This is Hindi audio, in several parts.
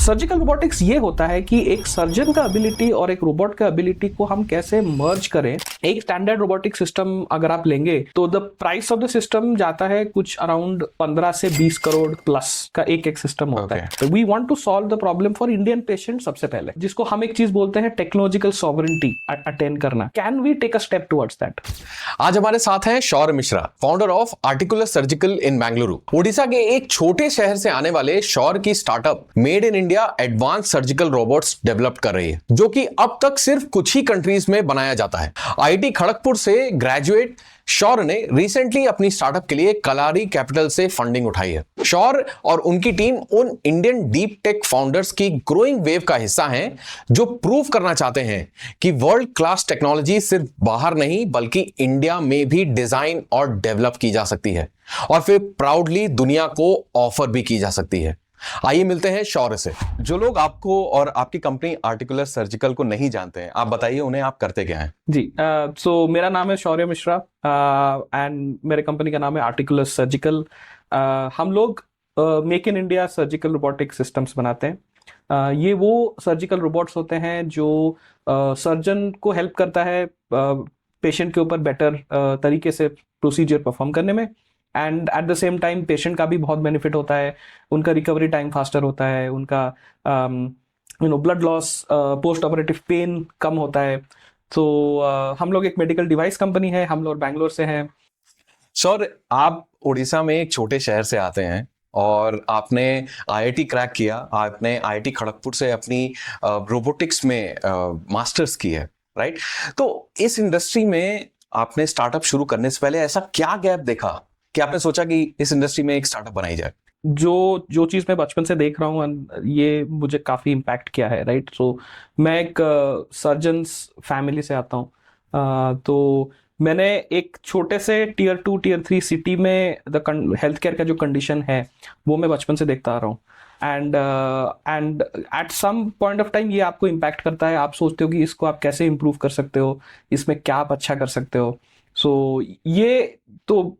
सर्जिकल रोबोटिक्स ये होता है कि एक सर्जन का एबिलिटी और एक रोबोट का एबिलिटी को हम कैसे मर्ज करें। एक स्टैंडर्ड रोबोटिक सिस्टम अगर आप लेंगे तो the price of the system जाता है कुछ अराउंड 15 से 20 करोड़ प्लस का एक सिस्टम होता है। तो we want to solve the problem for Indian patient सबसे पहले, जिसको हम एक चीज बोलते हैं टेक्नोलॉजिकल सॉवरेंटी अटेन करना। Can we take a step towards that? आज हमारे साथ हैं Shaurya Mishra, founder of Articular Surgical in Bengaluru. Odisha के एक छोटे शहर से आने वाले शौर्य की startup made in India advance surgical robots develop कर रही है, जो कि अब तक सिर्फ कुछ ही कंट्रीज में बनाया जाता है। आईआईटी खड़गपुर से ग्रेजुएट शौर्य ने रिसेंटली अपनी स्टार्टअप के लिए कलारी कैपिटल से फंडिंग उठाई है। शौर्य और उनकी टीम उन इंडियन डीप टेक फाउंडर्स की ग्रोइंग वेव का हिस्सा हैं जो प्रूव करना चाहते हैं कि वर्ल्ड क्लास टेक्नोलॉजी सिर्फ बाहर नहीं बल्कि इंडिया में भी डिजाइन और डेवलप की जा सकती है और फिर प्राउडली दुनिया को ऑफर भी की जा सकती है। आइए मिलते हैं शौर्य से। जो लोग आपको और आपकी कंपनी आर्टिकुलर सर्जिकल को नहीं जानते हैं, आप बताइए उन्हें आप करते क्या हैं? जी, सो मेरा नाम है शौर्य मिश्रा एंड मेरे कंपनी का नाम है आर्टिकुलर सर्जिकल। हम लोग make in India surgical robotic systems बनाते हैं। ये वो सर्जिकल रोबोट्स होते हैं जो सर्जन को हेल्प करता है पेशेंट के ऊपर बेटर तरीके से प्रोसीजर परफॉर्म करने में, and at the same time patient का भी बहुत बेनिफिट होता है। उनका रिकवरी टाइम फास्टर होता है, उनका blood loss, post operative pain कम होता है। तो हम लोग एक मेडिकल डिवाइस कंपनी है, हम लोग बैंगलोर से हैं। सर, आप उड़ीसा में एक छोटे शहर से आते हैं और आपने आईआईटी क्रैक किया। आपने आईआईटी खड़गपुर से अपनी रोबोटिक्स में मास्टर्स की है, राइट? तो इस इंडस्ट्री में आपने स्टार्टअप शुरू करने से पहले ऐसा क्या गैप देखा कि आपने सोचा कि इस इंडस्ट्री में एक स्टार्टअप बनाई जाए? जो चीज़ मैं बचपन से देख रहा हूँ ये मुझे काफ़ी इम्पैक्ट किया है, राइट? सो मैं एक सर्जन्स फैमिली से आता हूँ। तो मैंने एक छोटे से टीयर 2 टीयर 3 सिटी में हेल्थ केयर का जो कंडीशन है वो मैं बचपन से देखता आ रहा हूँ। And at some point of time ये आपको इम्पैक्ट करता है। आप सोचते हो कि इसको आप कैसे इम्प्रूव कर सकते हो, इसमें क्या आप अच्छा कर सकते हो। सो ये तो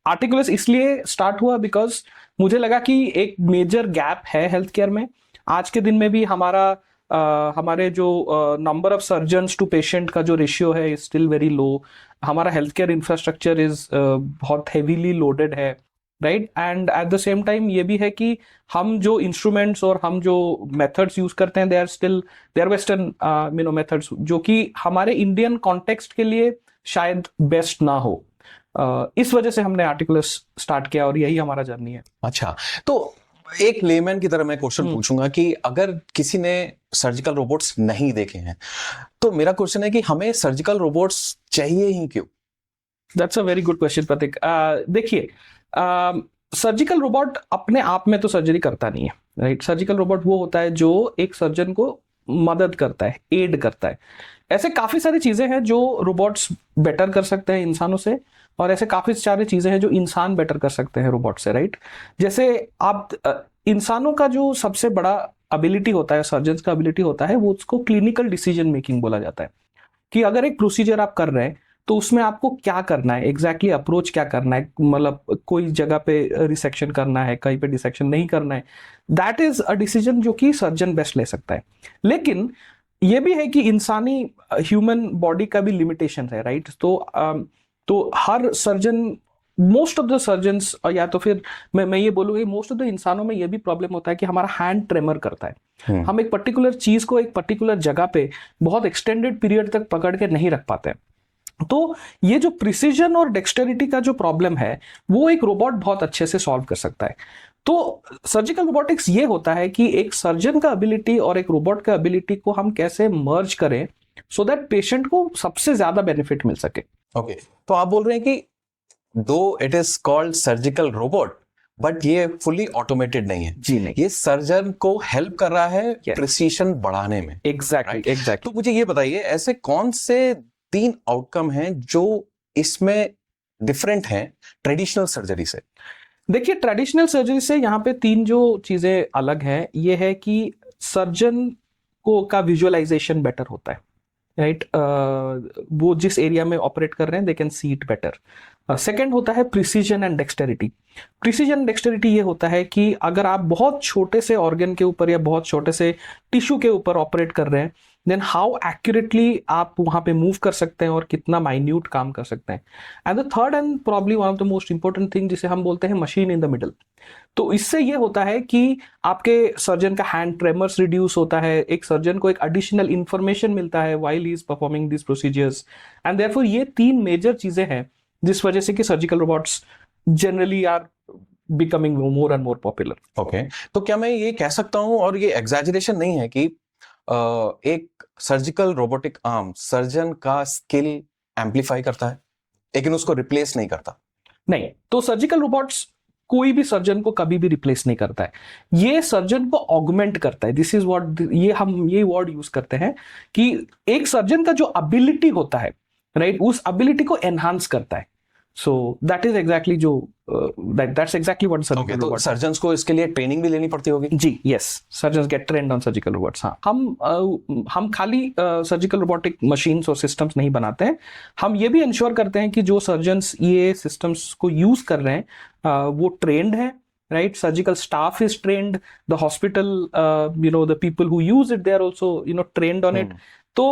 आर्टिकुलस इसलिए स्टार्ट हुआ बिकॉज मुझे लगा कि एक मेजर गैप है हेल्थ केयर में। आज के दिन में भी हमारे जो number of surgeons to patient का जो रेशियो है इज स्टिल वेरी लो। हमारा हेल्थ केयर इंफ्रास्ट्रक्चर इज बहुत हेवीली लोडेड है, right? And at the same time ये भी है कि हम जो इंस्ट्रूमेंट्स और हम जो मेथड्स यूज करते हैं दे आर वेस्टर्न मेथड्स, जो कि हमारे इंडियन कॉन्टेक्स्ट के लिए शायद बेस्ट ना हो। इस वजह से हमने आर्टिकुलस स्टार्ट किया और यही हमारा जर्नी है। अच्छा, तो एक लेमैन की तरह मैं क्वेश्चन पूछूंगा कि अगर किसी ने सर्जिकल रोबोट्स नहीं देखे हैं तो मेरा क्वेश्चन है कि हमें सर्जिकल रोबोट्स चाहिए ही क्यों? That's a very good question Prateek. देखिए, सर्जिकल रोबोट अपने आप में तो सर्जरी करता नहीं है, राइट? सर्जिकल रोबोट वो होता है जो एक सर्जन को मदद करता है, एड करता है। ऐसे काफी सारी चीजें हैं जो रोबोट्स बेटर कर सकते हैं इंसानों से, और ऐसे काफी सारी चीजें हैं जो इंसान बेटर कर सकते हैं रोबोट से, राइट? जैसे आप इंसानों का जो सबसे बड़ा एबिलिटी होता है, सर्जन का एबिलिटी होता है, वो उसको क्लिनिकल डिसीजन मेकिंग बोला जाता है। कि अगर एक प्रोसीजर आप कर रहे हैं तो उसमें आपको क्या करना है, एग्जैक्टली अप्रोच क्या करना है, मतलब कोई जगह पे रिसेक्शन करना है, कहीं पे डिसेक्शन नहीं करना है, दैट इज अ डिसीजन जो कि सर्जन बेस्ट ले सकता है। लेकिन ये भी है कि इंसानी ह्यूमन बॉडी का भी लिमिटेशन है, राइट? तो हर surgeon, most of the surgeons, या तो फिर मैं ये बोलूँगा मोस्ट ऑफ द इंसानों में ये भी प्रॉब्लम होता है कि हमारा हैंड ट्रेमर करता है। हम एक पर्टिकुलर चीज को एक पर्टिकुलर जगह पे बहुत एक्सटेंडेड पीरियड तक पकड़ के नहीं रख पाते हैं। तो ये जो प्रिसीजन और डेक्सटेरिटी का जो प्रॉब्लम है वो एक रोबोट बहुत अच्छे से सॉल्व कर सकता है। तो सर्जिकल रोबोटिक्स ये होता है कि एक सर्जन का एबिलिटी और एक रोबोट का एबिलिटी को हम कैसे मर्ज करें सो दैट पेशेंट को सबसे ज्यादा बेनिफिट मिल सके। ओके, तो आप बोल रहे हैं कि दो it is called surgical robot but ये फुल्ली ऑटोमेटेड नहीं है। जी नहीं, ये सर्जन को हेल्प कर रहा है प्रिसीशन बढ़ाने में। एग्जैक्टली। तो मुझे ये बताइए, ऐसे कौन से 3 आउटकम हैं जो इसमें डिफरेंट हैं ट्रेडिशनल सर्जरी से? देखिए, ट्रेडिशनल सर्जरी से यहाँ पे 3 जो चीजें अलग हैं, ये है कि सर्जन को का विजुअलाइजेशन बेटर होता है, राइट, वो जिस एरिया में ऑपरेट कर रहे हैं they can see it better. Second होता है precision and dexterity. Precision and dexterity ये होता है कि अगर आप बहुत छोटे से ऑर्गन के ऊपर या बहुत छोटे से टिश्यू के ऊपर ऑपरेट कर रहे हैं, देन हाउ एक्यूरेटली आप वहां पे मूव कर सकते हैं और कितना माइन्यूट काम कर सकते हैं। And the third and probably one of the most important thing जिसे हम बोलते हैं मशीन इन द मिडल। तो इससे ये होता है कि आपके सर्जन का हैंड ट्रेमर्स रिड्यूस होता है, एक सर्जन को एक एडिशनल इंफॉर्मेशन मिलता है while he is performing this procedures, and therefore ये तीन मेजर चीजें हैं जिस वजह से कि surgical robots generally are becoming more and more popular. Okay, तो क्या मैं ये कह सकता हूं, और ये एग्जैजरेशन नहीं है, कि एक सर्जिकल रोबोटिक आर्म सर्जन का स्किल एम्पलीफाई करता है लेकिन उसको रिप्लेस नहीं करता? नहीं, तो सर्जिकल रोबोट्स कोई भी सर्जन को कभी भी रिप्लेस नहीं करता है, ये सर्जन को ऑगमेंट करता है। दिस इज व्हाट हम ये वर्ड यूज करते हैं कि एक सर्जन का जो अबिलिटी होता है, राइट, उस अबिलिटी को एनहांस करता है। सो दैट इज एग्जैक्टली जो दैट्स एग्जैक्टली व्हाट सर्जिकल तो रोबोट। सर्जन्स को इसके लिए ट्रेनिंग भी लेनी पड़ती होगी? जी, yes, surgeons get trained on surgical robots. हाँ, हम खाली सर्जिकल रोबोटिक मशीन्स और सिस्टम्स नहीं बनाते हैं, हम ये भी इंश्योर करते हैं कि जो सर्जन्स ये सिस्टम्स को यूज कर रहे हैं वो ट्रेंड है, right, surgical staff is trained, the hospital, the people who use it they are also trained on it. तो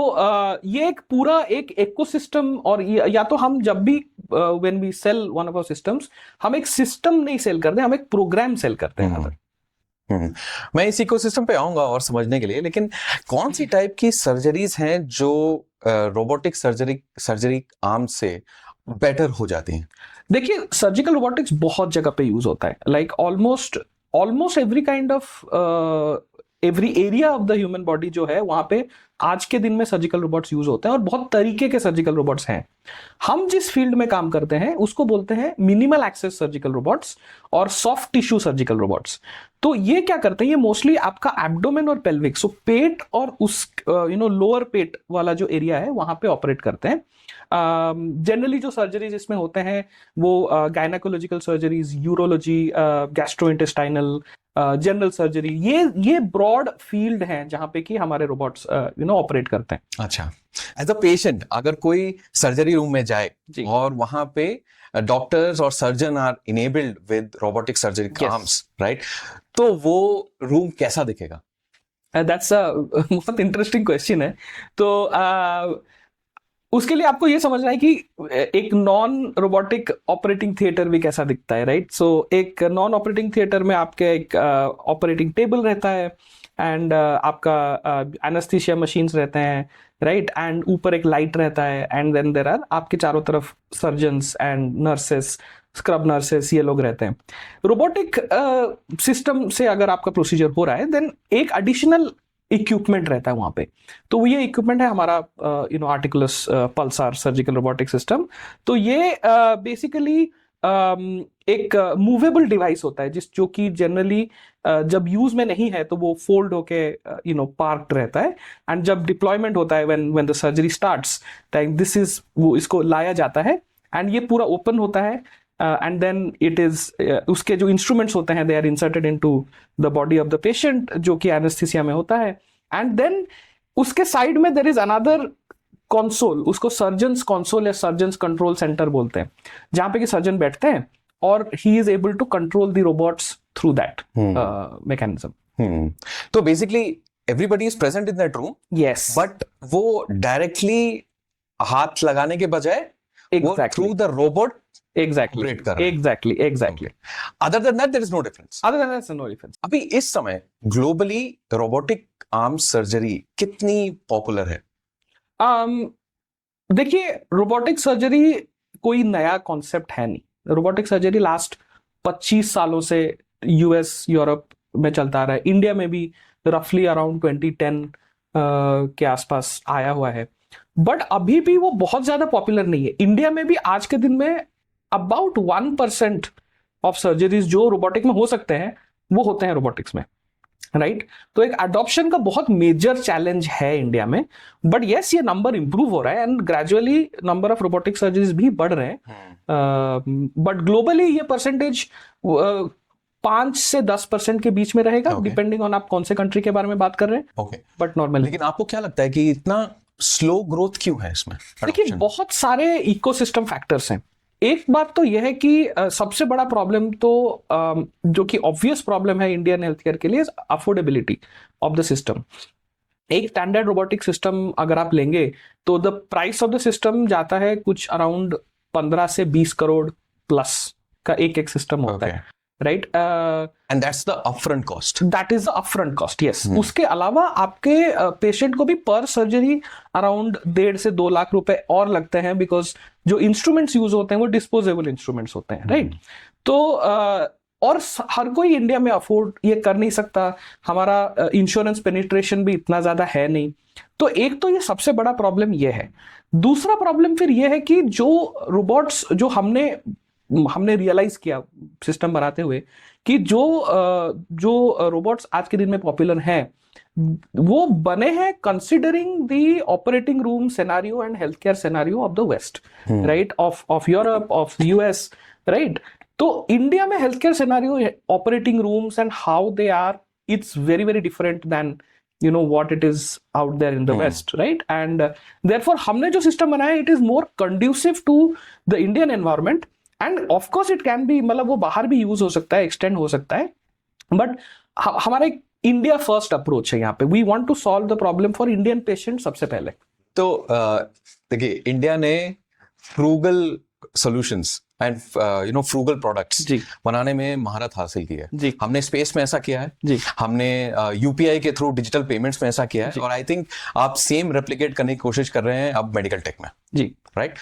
ये एक पूरा एक इकोसिस्टम, और या तो हम जब भी when we sell one of our systems, हम एक सिस्टम नहीं सेल करते, हम एक प्रोग्राम सेल करते हैं। मैं इस इकोसिस्टम पे आऊंगा और समझने के लिए, लेकिन कौन सी टाइप की सर्जरीज हैं जो रोबोटिक सर्जरी आर्म से बेटर हो जाती हैं? देखिए, सर्जिकल रोबोटिक्स बहुत जगह पे यूज होता है, like almost every kind of every area of the human body जो है वहां पे आज के दिन में सर्जिकल रोबोट्स यूज होते हैं, और बहुत तरीके के सर्जिकल रोबोट्स हैं। हम जिस फील्ड में काम करते हैं उसको बोलते हैं मिनिमल एक्सेस सर्जिकल रोबोट्स और सॉफ्ट टिश्यू सर्जिकल रोबोट्स। तो ये क्या करते हैं, ये मोस्टली आपका एब्डोमेन और पेल्विक, सो पेट और उस लोअर पेट वाला जो एरिया है वहां पे ऑपरेट करते हैं। जनरली जो सर्जरीज इसमें होते हैं वो gynaecological surgeries, urology, gastrointestinal, general surgery, ये ब्रॉड फील्ड हैं जहां पे कि हमारे रोबोट्स ऑपरेट करते हैं। अच्छा, एज अ पेशेंट अगर कोई सर्जरी रूम में जाए और वहां पे डॉक्टर्स और surgeon are enabled with robotic surgery arms, right, तो वो रूम कैसा दिखेगा? दैट्स अ बहुत इंटरेस्टिंग क्वेश्चन है। तो उसके लिए आपको ये समझना है कि एक नॉन रोबोटिक ऑपरेटिंग थिएटर भी कैसा दिखता है, राइट। सो एक नॉन ऑपरेटिंग थिएटर में आपके एक ऑपरेटिंग टेबल रहता है, एंड आपका एनेस्थीसिया मशीन्स रहते हैं, राइट, एंड ऊपर एक लाइट रहता है, एंड देन देयर आर आपके चारों तरफ surgeons and nurses, scrub nurses, ये लोग रहते हैं। रोबोटिक सिस्टम से अगर आपका प्रोसीजर हो रहा है, देन एक एडिशनल इक्विपमेंट रहता है वहां पे। तो ये इक्विपमेंट है हमारा आर्टिकुलस पल्सार सर्जिकल रोबोटिक सिस्टम। तो ये बेसिकली एक मूवेबल डिवाइस होता है जो कि जनरली जब यूज में नहीं है तो वो फोल्ड होके पार्क्ड रहता है, एंड जब डिप्लॉयमेंट होता है when the surgery starts, this is वो इसको लाया जाता है, एंड ये पूरा ओपन होता है, एंड देन इट इज उसके जो इंस्ट्रूमेंट्स होते हैं they are inserted into the body of the patient, जो कि एनेस्थीसिया में होता है, एंड देन उसके साइड में देयर इज अनदर कंसोल, उसको सर्जन्स कंसोल या सर्जन्स कंट्रोल सेंटर बोलते हैं, जहां पे कि सर्जन बैठते हैं और he is able to control the robots through that mechanism. तो basically everybody is present in that room, yes, but वो डायरेक्टली हाथ लगाने के बजाय through the robot Exactly. Other than that, there is no difference. Other than that, there's no difference. अभी इस समय ग्लोबली रोबोटिक आर्म सर्जरी कितनी पॉपुलर है? देखिए, रोबोटिक सर्जरी कोई नया कॉन्सेप्ट है नहीं। रोबोटिक सर्जरी लास्ट 25 सालों से यूएस, यूरोप में चलता आ रहा है। इंडिया में भी रफली अराउंड 2010 के आसपास आया हुआ है, बट अभी भी वो बहुत ज्यादा पॉपुलर नहीं है। इंडिया में भी आज के दिन में अबाउट 1% ऑफ सर्जरीज जो रोबोटिक में हो सकते हैं वो होते हैं रोबोटिक्स में, राइट। तो एक अडॉप्शन का बहुत मेजर चैलेंज है इंडिया में, बट यस, ये नंबर इंप्रूव हो रहा है, and gradually number of robotic surgeries भी बढ़ रहे हैं, बट ग्लोबली ये परसेंटेज 5 से 10% के बीच में रहेगा, डिपेंडिंग ऑन आप कौन से कंट्री के बारे में बात कर रहे हैं, बट नॉर्मली। लेकिन आपको क्या लगता है कि इतना स्लो ग्रोथ क्यों है इसमें? देखिए adoption? बहुत सारे इकोसिस्टम फैक्टर्स हैं। एक बात तो यह है कि सबसे बड़ा प्रॉब्लम तो जो कि ऑब्वियस प्रॉब्लम है इंडियन हेल्थ केयर के लिए, अफोर्डेबिलिटी ऑफ द सिस्टम। एक स्टैंडर्ड रोबोटिक सिस्टम अगर आप लेंगे तो the price of the system जाता है कुछ अराउंड 15 से 20 करोड़ प्लस का एक सिस्टम होता है, right? And that's the upfront cost. That is the upfront cost, yes. उसके अलावा आपके पेशेंट को भी पर सर्जरी अराउंड 1.5 से 2 लाख रुपए और लगते हैं, बिकॉज जो इंस्ट्रूमेंट्स यूज होते हैं वो डिस्पोजेबल इंस्ट्रूमेंट्स होते हैं, राइट? तो और हर कोई इंडिया में अफोर्ड ये कर नहीं सकता, हमारा इंश्योरेंस पेनिट्रेशन भी इतना ज्यादा है नहीं। तो एक तो ये सबसे बड़ा प्रॉब्लम ये है। दूसरा प्रॉब्लम फिर ये है कि जो रोबोट्स जो हमने रियलाइज किया सिस्टम बनाते हुए कि जो रोबोट्स आज के दिन में पॉपुलर हैं वो बने हैं considering the operating room scenario and health care scenario of the west, right? Of Europe, of US, right? तो इंडिया में health care scenario, operating rooms and how they are, it's very very different than what it is out there in the West, right? And therefore हमने जो सिस्टम बनाया, it is more conducive to the Indian environment, and of course it can be, मतलब वो बाहर भी यूज हो सकता है, एक्सटेंड हो सकता है, बट हमारा एक इंडिया फर्स्ट अप्रोच है यहाँ पे। We want to solve the problem for Indian patient सबसे पहले। तो देखिए, इंडिया ने frugal solutions and frugal products बनाने में महारत हासिल की है। हमने स्पेस में ऐसा किया है जी, हमने यूपीआई के थ्रू डिजिटल पेमेंट्स में ऐसा किया है, और आई थिंक आप सेम रेप्लिकेट करने की कोशिश कर रहे हैं अब मेडिकल टेक में जी, right?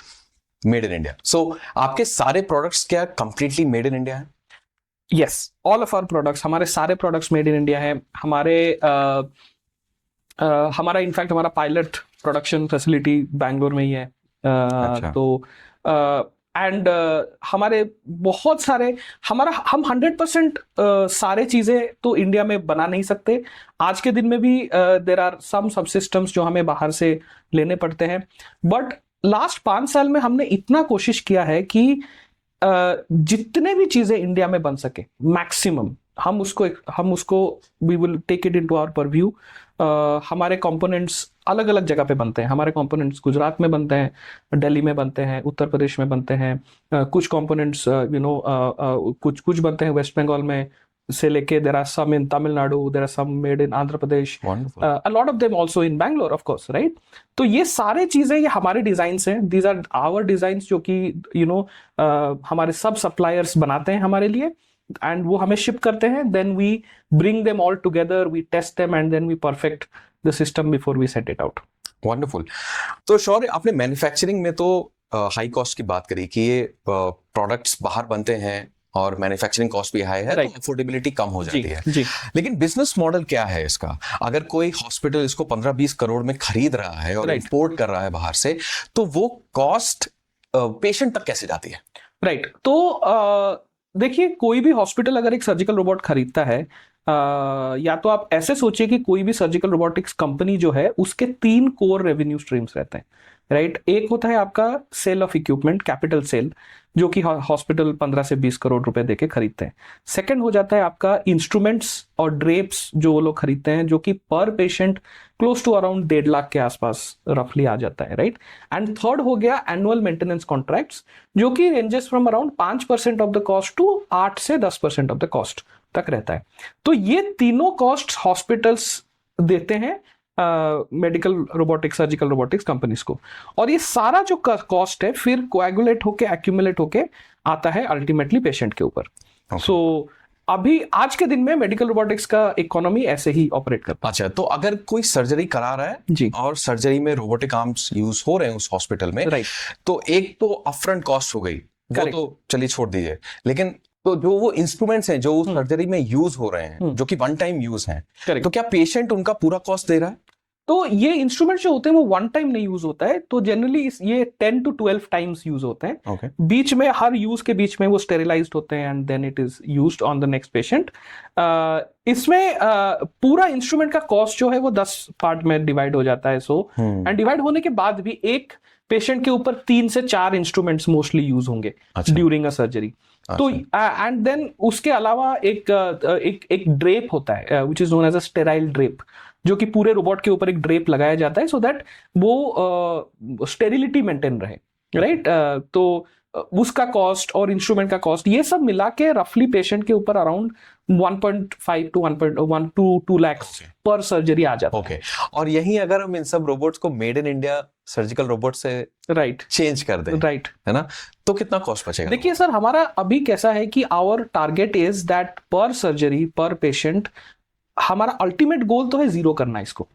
Made in India. So आपके सारे प्रोडक्ट्स क्या कंप्लीटली मेड इन इंडिया है? Yes, all of our products, हमारे सारे प्रोडक्ट्स मेड इन इंडिया है। हमारा इनफैक्ट हमारा पायलट प्रोडक्शन फैसिलिटी बैंगलोर में ही है। तो एंड हमारे बहुत सारे हम 100% सारे चीजें तो इंडिया में बना नहीं सकते। आज के दिन में भी देयर आर सम सब सिस्टम्स जो हमें बाहर से लेने पड़ते हैं, बट लास्ट 5 साल में हमने इतना कोशिश किया है कि जितने भी चीजें इंडिया में बन सके मैक्सिमम हम उसको we will take it into our purview. हमारे कंपोनेंट्स अलग अलग जगह पे बनते हैं। हमारे कंपोनेंट्स गुजरात में बनते हैं, दिल्ली में बनते हैं, उत्तर प्रदेश में बनते हैं, कुछ कंपोनेंट्स कुछ बनते हैं वेस्ट बंगाल में से लेके, there are some in Tamil Nadu, there are some made in Andhra Pradesh, a lot of them also in Bangalore of course, right? तो ये सारे चीजें ये हमारे डिजाइन्स हैं, दीज आर आवर डिजाइन्स, जो कि हमारे सब सप्लायर्स बनाते हैं हमारे लिए, एंड वो हमें शिप करते हैं। Then we bring them all together, we test them, and then we perfect the system before we set it out. Wonderful. तो शौर्य, आपने मैन्युफैक्चरिंग में तो हाई कॉस्ट की बात करी कि ये प्रोडक्ट्स बाहर बनते हैं और मैन्युफैक्चरिंग कॉस्ट भी हाई है, तो अफोर्डेबिलिटी कम हो जाती है जी। लेकिन बिजनेस मॉडल क्या है इसका? अगर कोई हॉस्पिटल इसको 15-20 करोड़ में खरीद रहा है और इंपोर्ट कर रहा है बाहर से, तो वो कॉस्ट पेशेंट तक कैसे जाती है? राइट, तो देखिए, कोई भी हॉस्पिटल अगर एक सर्जिकल रोबोट खरीदता है, या तो आप ऐसे सोचिए कि कोई भी सर्जिकल रोबोटिक्स कंपनी जो है उसके 3 कोर रेवेन्यू स्ट्रीम्स रहते हैं, राइट? एक होता है आपका sale of equipment, capital sale, जो कि हॉस्पिटल 15 से 20 करोड़ रुपए देके खरीदते हैं। सेकंड हो जाता है आपका इंस्ट्रूमेंट्स और ड्रेप्स जो वो लोग खरीदते हैं, जो कि per patient close to around 1.5 lakh के आसपास रफली आ जाता है, राइट? एंड थर्ड हो गया एनुअल मेंटेनेंस कॉन्ट्रैक्ट्स, जो कि ranges from around 5% of the cost to 8 से 10% ऑफ द कॉस्ट तक रहता है। तो ये तीनों कॉस्ट हॉस्पिटल्स देते हैं medical robotics, surgical robotics companies को, और ये सारा जो कॉस्ट है फिर कोएगुलेट होके, एक्यूमुलेट होके आता है अल्टीमेटली पेशेंट के ऊपर। सो अभी आज के दिन में मेडिकल रोबोटिक्स का इकोनॉमी ऐसे ही ऑपरेट करता है। अच्छा, तो अगर कोई सर्जरी करा रहा है जी, और सर्जरी में रोबोटिक आर्म्स यूज हो रहे हैं उस हॉस्पिटल में, राइट, तो एक तो अपफ्रंट कॉस्ट हो गई, वो तो चलिए छोड़ दीजिए, लेकिन तो जो वो इंस्ट्रूमेंट्स हैं जो उस सर्जरी में यूज हो रहे हैं, जो कि वन टाइम यूज हैं, तो क्या पेशेंट उनका पूरा कॉस्ट दे रहा है? तो ये इंस्ट्रूमेंट्स जो होते हैं वो वन टाइम नहीं यूज होता है, तो जनरली ये 10 to 12 टाइम्स यूज होते हैं। बीच में, हर यूज के बीच में वो स्टेरिलाइज्ड होते हैं, and then it is used on the next patient. इसमें पूरा इंस्ट्रूमेंट का कॉस्ट जो है वो 10 पार्ट में डिवाइड हो जाता है। सो एंड डिवाइड होने के बाद भी एक पेशेंट के ऊपर 3 से 4 इंस्ट्रूमेंट्स मोस्टली यूज होंगे ड्यूरिंग अ सर्जरी। तो एंड देन उसके अलावा एक ड्रेप होता है which is known as a sterile drape, जो कि पूरे रोबोट के ऊपर एक ड्रेप लगाया जाता है सो दैट वो स्टेरिलिटी मेंटेन रहे, राइट। तो उसका कॉस्ट और इंस्ट्रूमेंट का कॉस्ट ये सब मिला के रफली पेशेंट के ऊपर अराउंड 1.5 to 1.1 to 2 lakhs पर सर्जरी आ जाता है। और यही अगर हम इन सब रोबोट्स को made in India surgical robot से राइट चेंज कर दें, राइट, है ना, तो कितना कॉस्ट बचेगा? देखिए सर, हमारा अभी कैसा है कि आवर टारगेट इज दैट पर सर्जरी पर पेशेंट, हमारा अल्टीमेट गोल तो है जीरो करना इसको।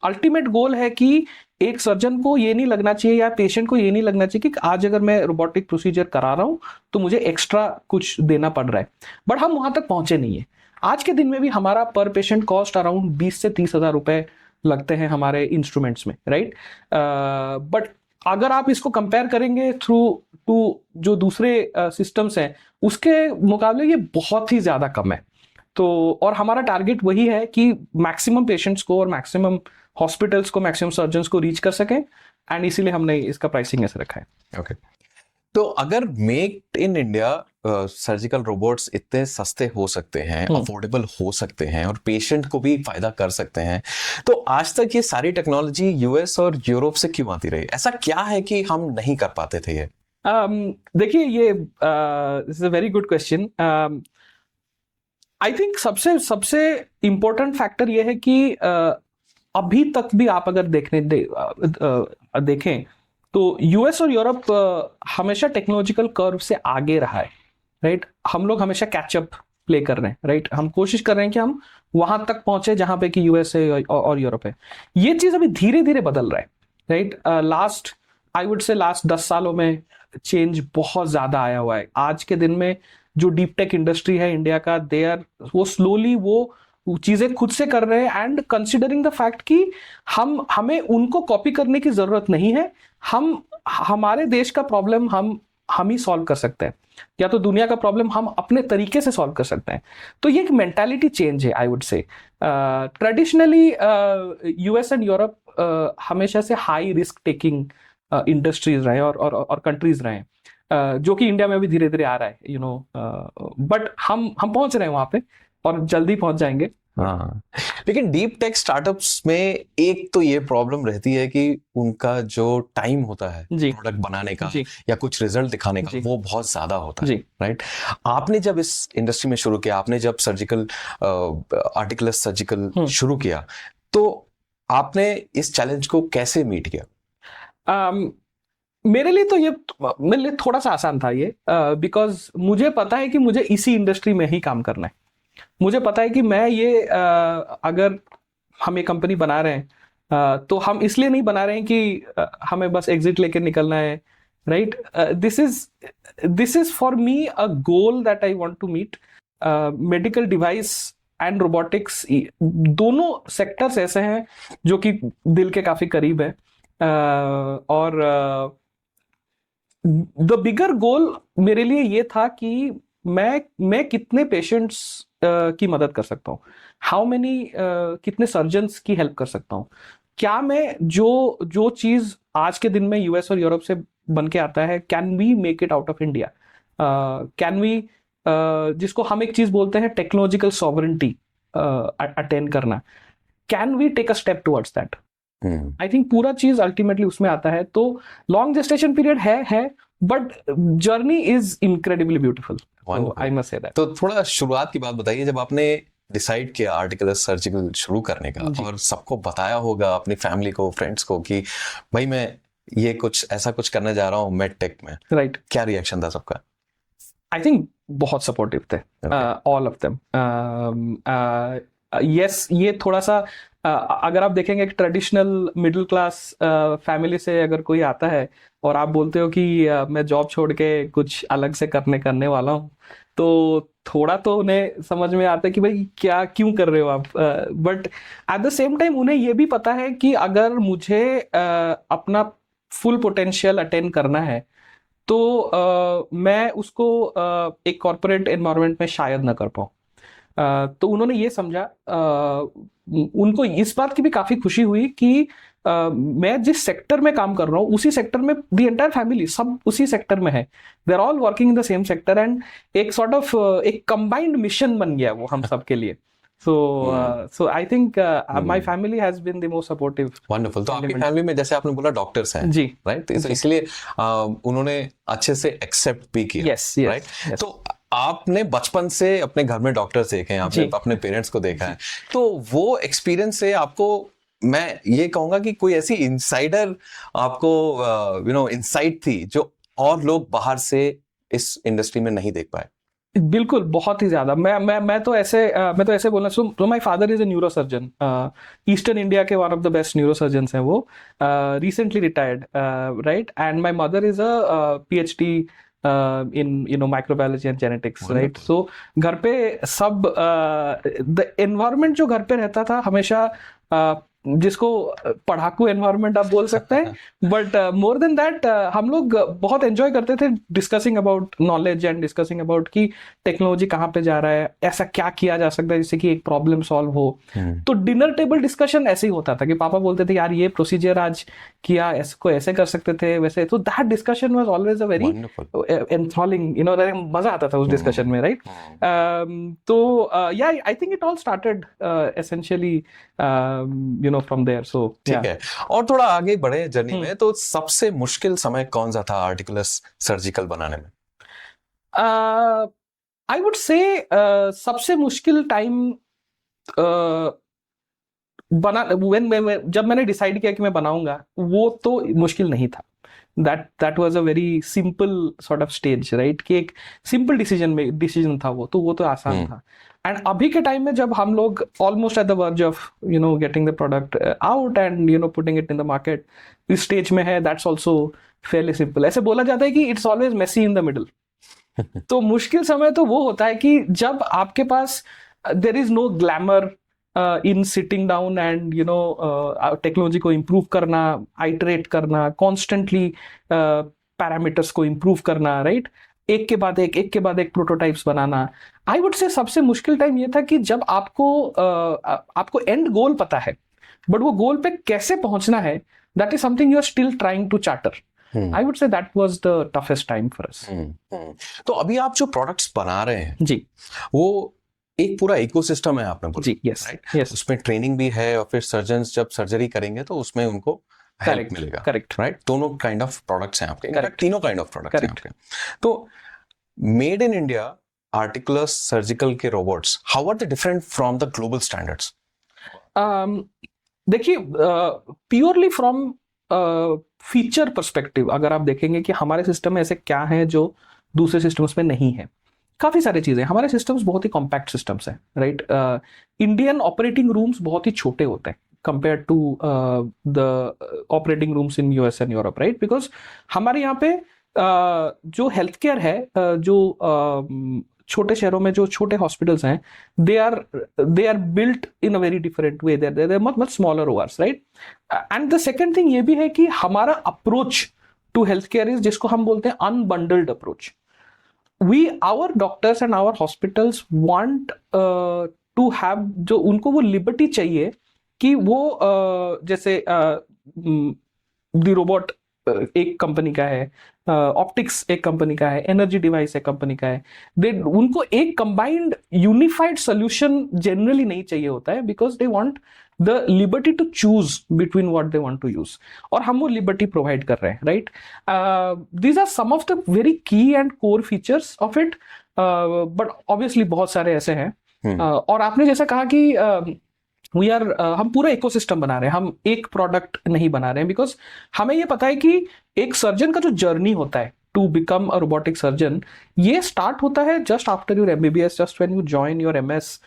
अल्टीमेट गोल है कि एक सर्जन को ये नहीं लगना चाहिए या पेशेंट को ये नहीं लगना चाहिए कि आज अगर मैं रोबोटिक प्रोसीजर करा रहा हूं तो मुझे एक्स्ट्रा कुछ देना पड़ रहा है। बट हम वहां तक पहुंचे नहीं है। आज के दिन में भी हमारा पर पेशेंट कॉस्ट अराउंड 20 से 30 हजार रुपए लगते हैं हमारे इंस्ट्रूमेंट्स में, राइट। बट अगर आप इसको कंपेयर करेंगे थ्रू टू जो दूसरे सिस्टम्स हैं उसके मुकाबले ये बहुत ही ज्यादा कम है। तो और हमारा टारगेट वही है कि मैक्सिमम पेशेंट्स को और मैक्सिमम हॉस्पिटल्स को, मैक्सिमम सर्जन्स को रीच कर सकें, एंड इसीलिए हमने इसका प्राइसिंग ऐसे रखा है। ओके। तो अगर made in India surgical robots इतने सस्ते हो सकते हैं, अफोर्डेबल हो सकते हैं और पेशेंट को भी फायदा कर सकते हैं, तो आज तक ये सारी टेक्नोलॉजी यूएस और यूरोप से क्यों आती रही? ऐसा क्या है कि हम नहीं कर पाते थे ये? देखिए, ये this is a very good question. I think सबसे इंपॉर्टेंट फैक्टर ये है कि अभी तक भी आप अगर देखें तो यूएस और यूरोप हमेशा टेक्नोलॉजिकल कर्व से आगे रहा है, राइट। हम लोग हमेशा कैचअप प्ले कर रहे हैं, राइट। हम कोशिश कर रहे हैं कि हम वहां तक पहुंचे जहां पे कि यूएस है और यूरोप है। ये चीज अभी धीरे धीरे बदल रहा है, राइट। लास्ट 10 सालों में चेंज बहुत ज्यादा आया हुआ है। आज के दिन में जो डीप टेक इंडस्ट्री है इंडिया का, वो स्लोली वो चीजें खुद से कर रहे हैं, एंड कंसिडरिंग द फैक्ट कि हमें उनको कॉपी करने की जरूरत नहीं है। हमारे देश का प्रॉब्लम हम ही सॉल्व कर सकते हैं, या तो दुनिया का प्रॉब्लम हम अपने तरीके से सॉल्व कर सकते हैं। तो ये एक मेंटालिटी चेंज है, आई वुड से। ट्रेडिशनली यूएस एंड यूरोप हमेशा से हाई रिस्क टेकिंग इंडस्ट्रीज रहे और कंट्रीज रहे हैं, जो कि इंडिया में भी धीरे धीरे आ रहा है, यू नो। बट हम पहुंच रहे हैं वहां पे और जल्दी पहुंच जाएंगे। हाँ, लेकिन डीप टेक स्टार्टअप्स में एक तो ये प्रॉब्लम रहती है कि उनका जो टाइम होता है प्रोडक्ट बनाने का या कुछ रिजल्ट दिखाने का, वो बहुत ज्यादा होता है, राइट। आपने जब इस इंडस्ट्री में शुरू किया, आपने जब सर्जिकल आर्टिकुलर सर्जिकल शुरू किया, तो आपने इस चैलेंज को कैसे मीट किया? मेरे लिए थोड़ा सा आसान था ये, बिकॉज मुझे पता है कि मुझे इसी इंडस्ट्री में ही काम करना है। मुझे पता है कि मैं ये अगर हम ये कंपनी बना रहे हैं तो हम इसलिए नहीं बना रहे हैं कि हमें बस एग्जिट लेके निकलना है, right. This is for me a goal that I want to meet. Medical device and robotics दोनों सेक्टर्स ऐसे हैं जो कि दिल के काफी करीब है, और द बिगर गोल मेरे लिए ये था कि मैं कितने पेशेंट्स की मदद कर सकता हूँ, कितने सर्जन्स की हेल्प कर सकता हूँ। क्या मैं जो चीज आज के दिन में यूएस और यूरोप से बन के आता है, can we make it out of India? Can we, जिसको हम एक चीज बोलते हैं टेक्नोलॉजिकल सॉवरेंटी अटेन करना, can we take a step towards that? I think पूरा चीज अल्टीमेटली उसमें आता है। तो लॉन्ग जेस्टेशन पीरियड है, but journey is incredibly beautiful, I must say that. तो थोड़ा शुरुआत की बात बताइए, जब आपने डिसाइड किया आर्टिकुलर सर्जिकल शुरू करने का और सबको बताया होगा, अपनी फैमिली को, फ्रेंड्स को, कि भाई मैं ये ऐसा कुछ करने जा रहा हूँ मेड टेक में, राइट, क्या रिएक्शन था सबका? आई थिंक बहुत सपोर्टिव थे, ऑल ऑफ देम। यस, ये थोड़ा सा अगर आप देखेंगे एक ट्रेडिशनल मिडिल क्लास फैमिली से अगर कोई आता है और आप बोलते हो कि मैं जॉब छोड़ के कुछ अलग से करने वाला हूँ, तो थोड़ा तो उन्हें समझ में आता है कि भाई क्यों कर रहे हो आप। But at the same time उन्हें ये भी पता है कि अगर मुझे अपना फुल पोटेंशियल अटेन करना है तो मैं उसको एक कॉर्पोरेट एनवायरनमेंट में शायद ना कर पाऊँ। तो उन्होंने ये समझा, उनको इस बात की भी काफी खुशी हुई कि मैं जिस सेक्टर में काम कर रहा हूँ उसी सेक्टर में द एंटायर फैमिली सब उसी सेक्टर में है, they are all working in the same sector, and एक सॉर्ट ऑफ एक कंबाइंड मिशन बन गया वो हम सब के लिए. So I think my family has been the most supportive. Wonderful. तो आपकी element. फैमिली में जैसे आपने बोला डॉक्टर्स हैं, जी. राइट, तो इसलिए उन्होंने अच्छे से एक्सेप्ट भी किया. Yes, yes, right. yes. तो आपने बचपन से अपने घर में डॉक्टर्स देखे हैं, आपने जी. अपने पेरेंट्स को देखा है, तो वो एक्सपीरियंस से आपको मैं ये कहूंगा कि कोई ऐसी इनसाइडर आपको इनसाइट थी जो और लोग बाहर से इस इंडस्ट्री में नहीं देख पाए? बिल्कुल, बहुत ही ज्यादा. मैं तो ऐसे बोलना. So my father is a neurosurgeon, eastern India के one of the best neurosurgeons हैं वो, recently retired, right. And my mother is a PhD in microbiology and genetics, right. So घर पे सब द एनवायरनमेंट जो घर पे रहता था हमेशा, जिसको पढ़ाकू एनवायरनमेंट आप बोल सकते हैं, बट मोर देन दैट हम लोग बहुत एंजॉय करते थे discussing about knowledge and discussing about कि टेक्नोलॉजी कहाँ पे जा रहा है, ऐसा क्या किया जा सकता है जिससे कि एक प्रॉब्लम सॉल्व हो. तो डिनर टेबल डिस्कशन ऐसे ही होता था कि पापा बोलते थे यार ये प्रोसीजर आज किया, इसको ऐसे कर सकते थे वैसे. तो that discussion was always a very enthralling, मजा आता था उस डिस्कशन में, राइट. तो या I think it all started essentially from there. So ठीक है. और थोड़ा आगे बढ़े जर्नी में, तो सबसे मुश्किल समय कौन सा था आर्टिकुलस सर्जिकल बनाने में? I would say सबसे मुश्किल टाइम जब मैंने डिसाइड किया कि मैं बनाऊंगा, वो तो मुश्किल नहीं था. that was a very simple sort of stage, right, कि एक सिंपल डिसीजन था वो तो आसान था. एंड अभी के टाइम में जब हम लोग almost at the verge of getting the product out and putting it in the market, इस स्टेज में है, दैट्स ऑल्सो फेयरली सिंपल. ऐसे बोला जाता है कि it's always messy in the middle. तो मुश्किल समय तो वो होता है कि जब आपके पास there is no glamour in sitting down and technology को इम्प्रूव करना, आइटरेट करना, कॉन्स्टेंटली पैरामीटर्स को इम्प्रूव करना, राइट. एक के बाद एक प्रोटोटाइप्स बनाना. आई वुड से सबसे मुश्किल टाइम ये था कि जब आपको एंड गोल पता है, बट वो गोल पे कैसे पहुंचना है, that is something you are still trying to charter. I would say that was the toughest time for us. तो अभी आप जो प्रोडक्ट्स बना रहे हैं जी, वो एक पूरा इकोसिस्टम है आपने बोला. जी, यस, राइट. उसमें ट्रेनिंग भी है और फिर सर्जन्स जब सर्जरी करेंगे तो उसमें उनको हेल्प मिलेगा. Correct, right. दोनों काइंड ऑफ प्रोडक्ट्स हैं आपके, Correct. तीनों काइंड ऑफ प्रोडक्ट्स हैं आपके. तो made in India Articular Surgical के robots, how are they different from the global standards? देखिए, प्योरली फ्रॉम फीचर पर्सपेक्टिव अगर आप देखेंगे कि हमारे सिस्टम में ऐसे क्या है जो दूसरे सिस्टम्स में नहीं है, काफी सारी चीजें. हमारे सिस्टम्स बहुत ही कॉम्पैक्ट सिस्टम्स हैं, राइट. इंडियन ऑपरेटिंग रूम्स बहुत ही छोटे होते हैं compare to the operating rooms in US and Europe, right. Because हमारे यहाँ पे जो हेल्थ केयर है, जो छोटे शहरों में जो छोटे हॉस्पिटल्स हैं, they are built in a very different way. They're much smaller ORs, right. And the second thing ये भी है कि हमारा approach to health care is, जिसको हम बोलते हैं unbundled approach. our doctors and our hospitals want to have, जो उनको वो लिबर्टी चाहिए कि वो जैसे द रोबोट एक कंपनी का है, ऑप्टिक्स एक कंपनी का है, एनर्जी डिवाइस एक कंपनी का है, उनको एक कंबाइंड यूनिफाइड सोल्यूशन जनरली नहीं चाहिए होता है, because they want the liberty to choose between what they want to use, और हम वो लिबर्टी प्रोवाइड कर रहे हैं, right. These are some of the very key and core features of it, but obviously बहुत सारे ऐसे हैं. और आपने जैसा कहा कि हम पूरा इकोसिस्टम बना रहे हैं, हम एक प्रोडक्ट नहीं बना रहे हैं, बिकॉज हमें ये पता है कि एक सर्जन का जो जर्नी होता है to become a robotic surgeon, ये स्टार्ट होता है just after your MBBS, just when you join your MS.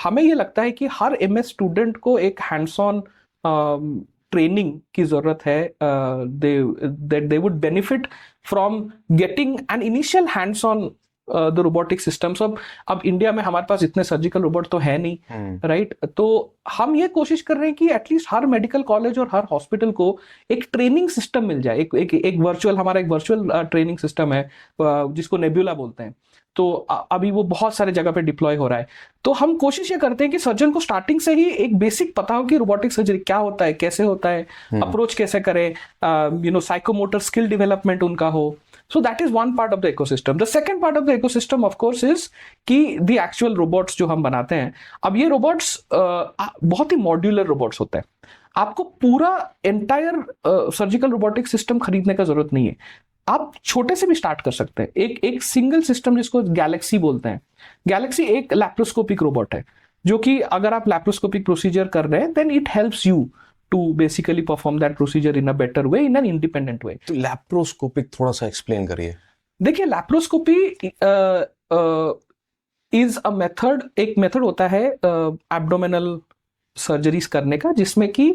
हमें ये लगता है कि हर MS स्टूडेंट को एक हैंड्स ऑन ट्रेनिंग की जरूरत है. They would benefit from getting an initial hands on the robotic systems. अब इंडिया में हमारे पास इतने सर्जिकल रोबोट तो है नहीं, राइट? तो हम ये कोशिश कर रहे हैं कि एटलीस्ट हर मेडिकल कॉलेज और हर हॉस्पिटल को एक ट्रेनिंग सिस्टम मिल जाए, एक वर्चुअल, हमारा एक वर्चुअल ट्रेनिंग सिस्टम है जिसको नेब्यूला बोलते हैं। तो अभी वो बहुत सारे जगह पे डिप्लॉय हो रहा है। तो हम कोशिश ये करते हैं कि सर्जन को स्टार्टिंग से ही एक बेसिक पता हो कि रोबोटिक सर्जरी क्या होता है, कैसे होता है, अप्रोच कैसे करें, साइकोमोटर स्किल डेवलपमेंट उनका हो। So that is one part of the ecosystem. The second part of the ecosystem, of course, is कि the actual robots जो हम बनाते हैं। अब ये robots बहुत ही मॉड्यूलर robots होते हैं। आपको पूरा एंटायर सर्जिकल रोबोटिक सिस्टम खरीदने का जरूरत नहीं है। आप छोटे से भी स्टार्ट कर सकते हैं। एक सिंगल सिस्टम जिसको गैलेक्सी बोलते हैं। गैलेक्सी एक लैप्रोस्कोपिक रोबोट है जो कि अगर आप लैप्रोस्कोपिक प्रोसीजर कर रहे हैं then it helps you to basically perform that procedure in a better way, in an independent way. तो लैप्रोस्कोपिक थोड़ा सा एक्सप्लेन करिए। देखिए, लैप्रोस्कोपी इज अ मेथड, एक मेथड होता है एब्डोमिनल सर्जरीज करने का, जिसमें कि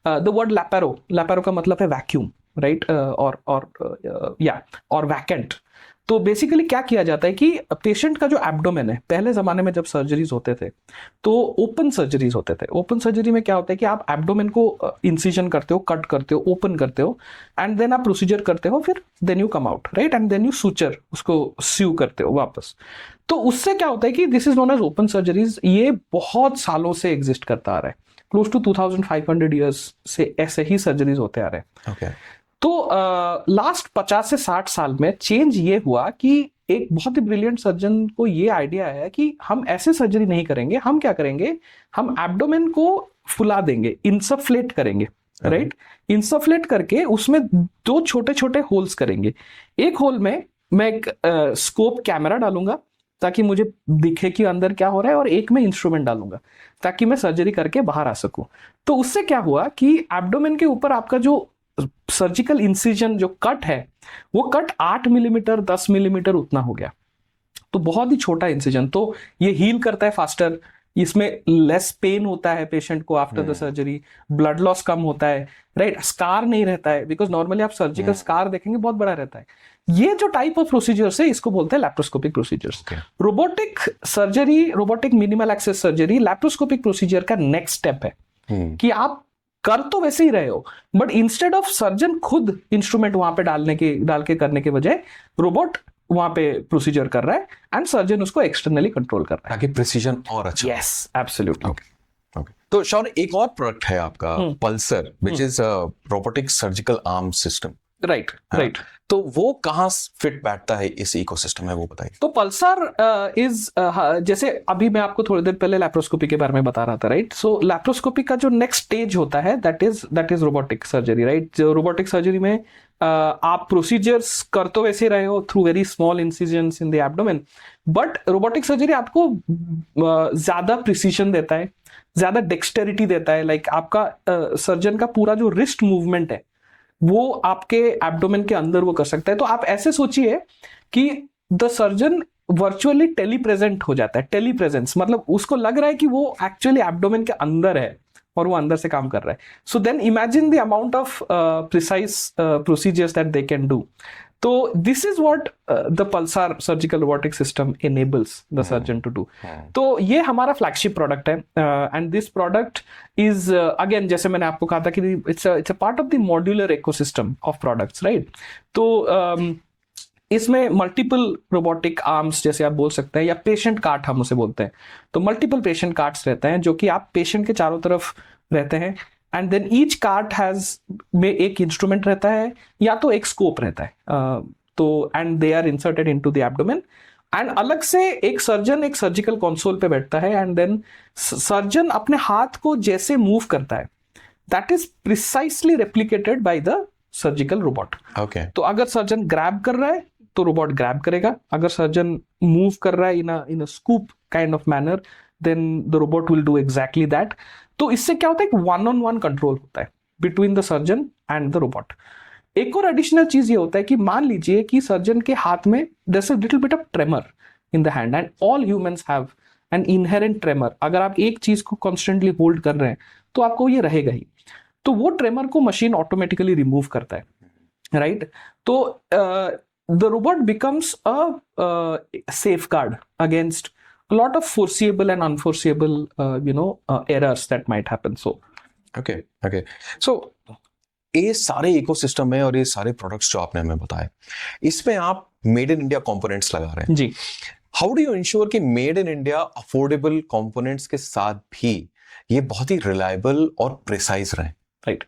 द वर्ड लैपेरो का मतलब है वैक्यूम, राइट? और वैकेंट। तो बेसिकली क्या किया जाता है कि पेशेंट का जो एब्डोमेन है, पहले जमाने में जब सर्जरीज होते थे तो ओपन सर्जरीज होते थे। ओपन सर्जरी में क्या होता है कि आप एब्डोमेन को इंसिजन करते हो, कट करते हो, ओपन करते हो, एंड देन आप प्रोसीजर करते हो, फिर then you come out, right? And then you suture, उसको स्यू करते हो वापस। तो उससे क्या होता है कि this is known as open surgeries. ये बहुत सालों से एग्जिस्ट करता आ रहा है, क्लोज टू 2500 ईयर्स से ऐसे ही सर्जरीज होते आ रहे हैं। Okay. तो लास्ट 50 से 60 साल में चेंज ये हुआ कि एक बहुत ही ब्रिलियंट सर्जन को ये आइडिया है कि हम ऐसे सर्जरी नहीं करेंगे, हम क्या करेंगे, हम एब्डोमेन को फुला देंगे, इंसफ्लेट करेंगे, राइट? इंसफ्लेट करके उसमें 2 छोटे छोटे होल्स करेंगे। एक होल में मैं एक स्कोप कैमरा डालूंगा ताकि मुझे दिखे कि अंदर क्या हो रहा है, और एक में इंस्ट्रूमेंट डालूंगा ताकि मैं सर्जरी करके बाहर आ सकूं। तो उससे क्या हुआ कि एब्डोमेन के ऊपर आपका जो सर्जिकल इंसिजन, जो कट है, वो कट 8 मिलीमीटर 10 मिलीमीटर उतना हो गया। तो बहुत ही छोटा इंसिजन, तो ये हील करता है फास्टर, इसमें लेस पेन होता है पेशेंट को after the surgery, blood loss कम होता है, राइट? स्कार नहीं रहता है, बिकॉज नॉर्मली आप सर्जिकल स्कार देखेंगे बहुत बड़ा रहता है। ये जो टाइप ऑफ प्रोसीजर्स है इसको बोलते हैं laparoscopic procedures. Robotic surgery, robotic minimal access surgery laparoscopic procedure का नेक्स्ट स्टेप है कि आप कर तो वैसे ही रहे हो, बट इंस्टेड ऑफ सर्जन खुद इंस्ट्रूमेंट वहां पे डाल के करने के बजाय रोबोट वहां पे प्रोसीजर कर रहा है एंड सर्जन उसको एक्सटर्नली कंट्रोल कर रहा है ताकि प्रिसीजन और अच्छा। Yes, absolutely. ओके। तो शौर्य, एक और प्रोडक्ट है आपका Pulsar, which is robotic surgical arm system, right? Right. तो वो कहाँ फिट बैठता है इस इकोसिस्टम में, वो बताइए। तो पल्सर इज जैसे अभी मैं आपको थोड़ी देर पहले लैप्रोस्कोपी के बारे में बता रहा था, राइट? सो लैप्रोस्कोपी का जो नेक्स्ट स्टेज होता है that is robotic surgery, right? जो रोबोटिक सर्जरी में आप प्रोसीजर्स कर तो वैसे रहे हो through very small incisions in the abdomen, but robotic surgery आपको ज्यादा प्रिसीजन देता है, ज्यादा डेक्सटेरिटी देता है। लाइक आपका सर्जन का पूरा जो रिस्ट मूवमेंट है वो आपके एब्डोमेन के अंदर वो कर सकता है। तो आप ऐसे सोचिए कि the surgeon virtually tele present हो जाता है। टेली प्रेजेंस मतलब उसको लग रहा है कि वो एक्चुअली एब्डोमेन के अंदर है और वो अंदर से काम कर रहा है। So then imagine the amount of precise procedures that they can do. तो this is what the Pulsar surgical robotic system enables the surgeon to do. तो ये हमारा फ्लैगशिप प्रोडक्ट है and this product is again, जैसे मैंने आपको कहा था कि it's a part of the modular ecosystem of products, right? तो इसमें मल्टीपल रोबोटिक आर्म्स जैसे आप बोल सकते हैं, या पेशेंट कार्ट हम उसे बोलते हैं। तो मल्टीपल पेशेंट कार्ट्स रहते हैं जो कि आप पेशेंट के चारों तरफ रहते हैं, and then each cart has में एक इंस्ट्रूमेंट रहता है या तो एक स्कोप रहता है। तो and they are inserted into the abdomen, and अलग से एक सर्जन एक सर्जिकल कंसोल पे बैठता है, एंड देन सर्जन अपने हाथ को जैसे मूव करता है that is precisely replicated by the surgical robot. Okay. तो अगर सर्जन ग्रैब कर रहा है तो रोबोट ग्रैब करेगा, अगर सर्जन मूव कर रहा है in a scoop kind of manner then the robot will do exactly that. तो इससे क्या होता है कि 1-on-1 कंट्रोल होता है between the surgeon and the robot. एक और एडिशनल चीज ये होता है कि मान लीजिए कि सर्जन के हाथ में there is a little bit of tremor in the hand, and all humans have an inherent tremor. अगर आप एक चीज को कॉन्स्टेंटली होल्ड कर रहे हैं तो आपको ये रहेगा ही। तो वो ट्रेमर को मशीन ऑटोमेटिकली रिमूव करता है, राइट? तो the robot becomes a safeguard against a lot of foreseeable and unforeseeable errors that might happen. So okay so ये सारे इकोसिस्टम है और ये सारे प्रोडक्ट्स जो आपने हमें बताए, इसमें आप मेड इन इंडिया कंपोनेंट्स लगा रहे हैं जी, हाउ डू यू इंश्योर कि made in India affordable components के साथ भी ये बहुत ही रिलायबल और प्रिसाइज रहे? Right,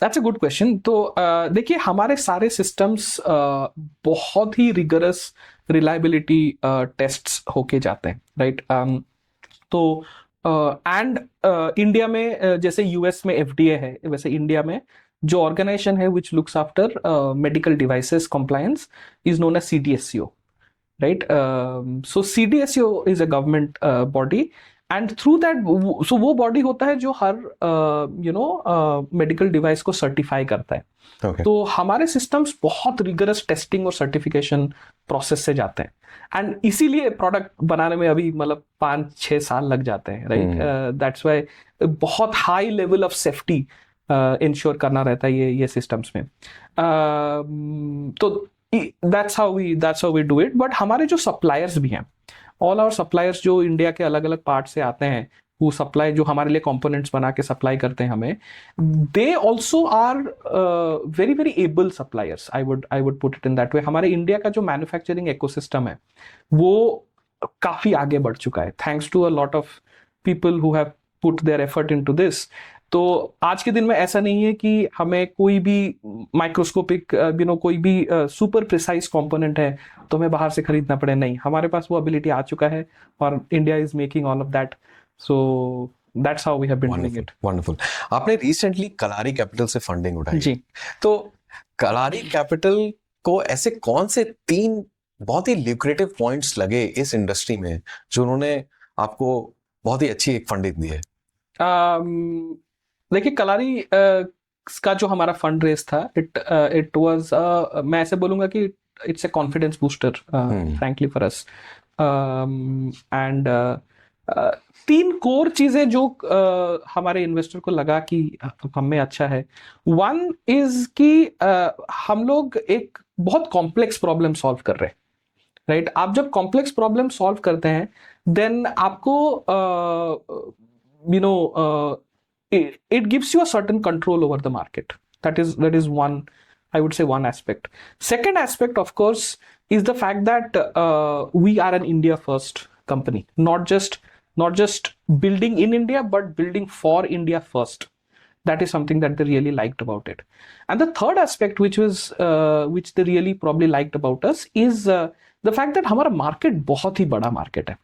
that's a good question. तो देखिए, हमारे सारे सिस्टम्स बहुत ही रिगरस रिलायबिलिटी टेस्ट्स होके जाते हैं, राइट. तो एंड इंडिया में जैसे यूएस में एफडीए है, वैसे इंडिया में जो ऑर्गेनाइजेशन है which looks after medical devices compliance is known as CDSCO, right. So CDSCO is a government body, and through that, so वो body होता है जो हर medical device को certify करता है. Okay. तो हमारे systems बहुत rigorous testing और certification process से जाते हैं, and इसीलिए product बनाने में अभी मतलब 5-6 साल लग जाते हैं, right. That's why बहुत high level of safety ensure करना रहता है ये systems में. तो that's how we do it. But हमारे जो suppliers भी हैं, all our suppliers जो इंडिया के अलग अलग पार्ट से आते हैं, who supply, जो हमारे लिए components बना के सप्लाई करते हैं हमें, they also are very very able suppliers. I would put it in that way. हमारे इंडिया का जो मैन्युफैक्चरिंग इकोसिस्टम है वो काफी आगे बढ़ चुका है, thanks to a lot of people who have put their effort into this. तो आज के दिन में ऐसा नहीं है कि हमें कोई भी माइक्रोस्कोपिक कोई भी सुपर प्रिसाइज कंपोनेंट है तो हमें बाहर से खरीदना पड़े. नहीं, हमारे पास वो एबिलिटी आ चुका है और India is making all of that. So that's how we have been doing it. Wonderful. आपने रिसेंटली कलारी कैपिटल से फंडिंग उठाई जी. तो कलारी कैपिटल को ऐसे कौन से 3 बहुत ही ल्यूक्रेटिव पॉइंट्स लगे इस इंडस्ट्री में जो उन्होंने आपको बहुत ही अच्छी एक फंडिंग दी है? देखिए, कलारी का जो हमारा फंड रेस था, इट वाज, मैं ऐसे बोलूंगा कि it's a confidence booster frankly for us. And 3 core चीजें जो हमारे इन्वेस्टर को लगा कि हम में अच्छा है. वन इज कि हम लोग एक बहुत कॉम्प्लेक्स प्रॉब्लम सॉल्व कर रहे हैं, राइट. आप जब कॉम्प्लेक्स प्रॉब्लम सॉल्व करते हैं देन आपको it gives you a certain control over the market. That is one, I would say, one aspect. Second aspect, of course, is the fact that we are an India first company, not just building in India, but building for India first. That is something that they really liked about it. And the third aspect, which they really probably liked about us, is the fact that हमारा market बहुत ही बड़ा market है.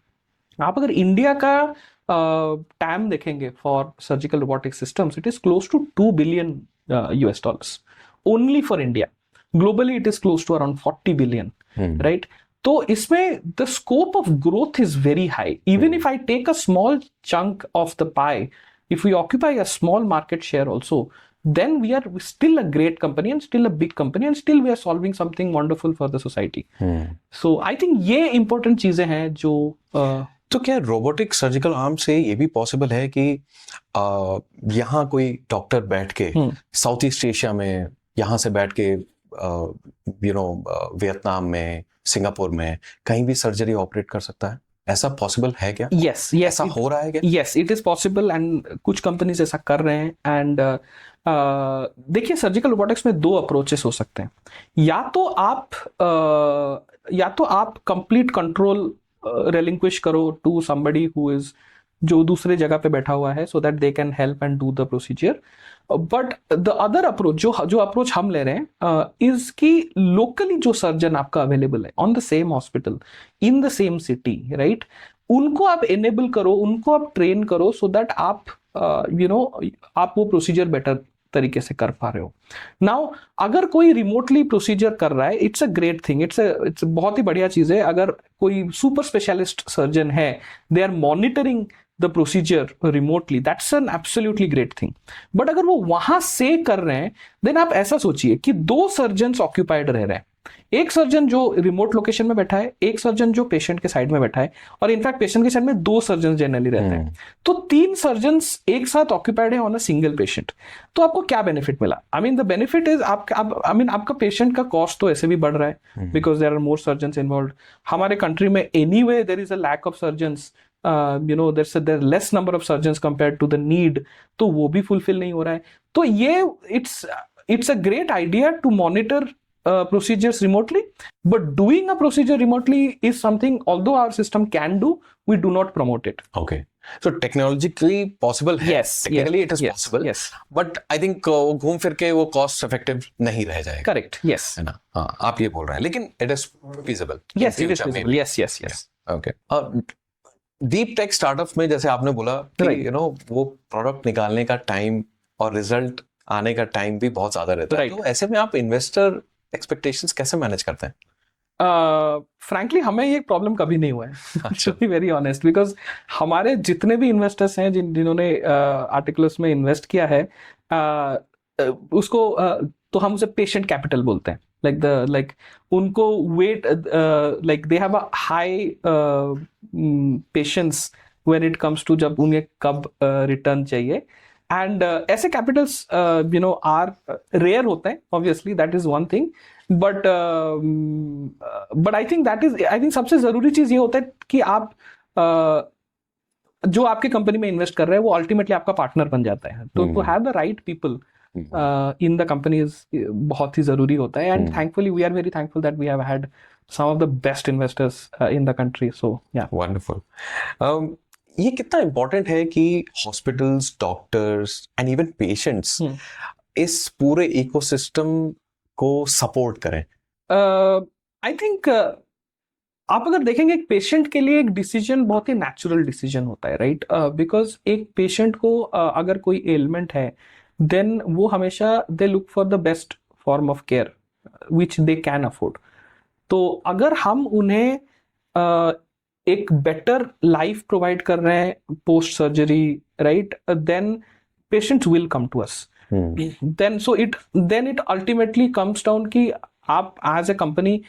आप अगर इंडिया का टैम देखेंगे for surgical robotic systems, it is close to $2 billion only for India. Globally it is close to around $40 billion, right. तो इसमें the scope of growth is very high. Even if I take a small chunk of the pie, if we occupy a small market share also, then we are still a great company and still a big company and still we are solving something wonderful for the society. So I think ये important चीजें हैं जो तो क्या रोबोटिक सर्जिकल आर्म से ये भी पॉसिबल है कि यहाँ कोई डॉक्टर बैठ के साउथ ईस्ट एशिया में, यहाँ से बैठ के वियतनाम में, सिंगापुर में कहीं भी सर्जरी ऑपरेट कर सकता है? ऐसा पॉसिबल है क्या? यस, ऐसा हो रहा है क्या? Yes, it is possible and कुछ कंपनीज ऐसा कर रहे हैं. एंड देखिए, सर्जिकल रोबोटिक्स में 2 अप्रोचेस हो सकते हैं. या तो आप कंप्लीट कंट्रोल relinquish करो to somebody who is जो दूसरे जगह पे बैठा हुआ है, so that they can help and do the procedure. But the other approach, जो अप्रोच हम ले रहे हैं is कि locally जो सर्जन आपका अवेलेबल है on the same hospital in the same city, right, उनको आप enable करो, उनको आप ट्रेन करो so that आप आप वो प्रोसीजर बेटर तरीके से कर पा रहे हो. नाउ अगर कोई रिमोटली प्रोसीजर कर रहा है, it's a great thing, it's बहुत ही बढ़िया चीज है. अगर कोई सुपर स्पेशलिस्ट सर्जन है, they are monitoring the procedure remotely, that's an absolutely great thing. But अगर वो वहां से कर रहे हैं, देन आप ऐसा सोचिए कि 2 सर्जन्स ऑक्यूपाइड रह रहे हैं, एक सर्जन जो रिमोट लोकेशन में बैठा है, एक सर्जन जो पेशेंट के साइड में बैठा है, और इनफैक्ट पेशेंट के साइड में 2 सर्जन जनरली रहते हैं, तो 3 सर्जन एक साथ ऑक्यूपाइड है ऑन अ सिंगल पेशेंट। तो आपको क्या बेनिफिट मिला? I mean the benefit is आपका पेशेंट का कॉस्ट तो ऐसे भी बढ़ रहा है because there are more surgeon involve. हमारे कंट्री में anyway there is a lack of surgeons, there's less number of surgeons compared to the need, तो वो भी फुलफिल नहीं हो रहा है। तो ये it's a great idea to monitor procedures remotely, but doing a procedure remotely is something, although our system can do, we do not promote it. Okay, so technologically possible है, Yes, technically it is yes, possible, yes, but I think घूम फिर के वो cost effective नहीं रह जाएगा। correct, yes, है ना? हाँ, आप ये बोल रहे हैं, लेकिन it is feasible. yes, it is feasible, yes. Okay. Deep tech startup में जैसे आपने बोला कि Right. वो प्रोडक्ट निकालने का टाइम और रिजल्ट आने का टाइम भी बहुत ज्यादा रहता है, Right. तो ऐसे में आप इन्वेस्टर एक्सपेक्टेशंस कैसे मैनेज करते हैं? फ्रैंकली हमें ये प्रॉब्लम कभी नहीं हुआ है, to be very honest, because हमारे जितने भी इन्वेस्टर्स हैं जिन्होंने आर्टिकल्स में इन्वेस्ट किया है, उसको तो हम उसे पेशेंट कैपिटल बोलते हैं, like उनको wait, like they have a high patience when it comes to जब उन्हें कब रिटर्न चाहिए, and ऐसे कैपिटल्स आर रेयर होते हैं, obviously that is one thing, but I think सबसे जरूरी चीज ये होता है कि आप जो आपके कंपनी में इन्वेस्ट कर रहे हैं वो अल्टीमेटली आपका पार्टनर बन जाता है। तो to have the right people in the company is बहुत ही जरूरी होता है, and thankfully we are very thankful that we have had some of the best investors in the country, so yeah. Wonderful. ये कितना इम्पोर्टेंट है कि hospitals, doctors and even patients इस पूरे इकोसिस्टम को सपोर्ट करें? आई थिंक आप अगर देखेंगे एक पेशेंट के लिए एक डिसीजन बहुत ही नेचुरल डिसीजन होता है, राइट? बिकॉज एक पेशेंट को अगर कोई एलिमेंट है देन वो हमेशा they look for the best form of care which they can afford. तो अगर हम उन्हें एक बेटर लाइफ प्रोवाइड कर रहे हैं post surgery, right, then patients will come to us. Then it ultimately comes down कि आप as a company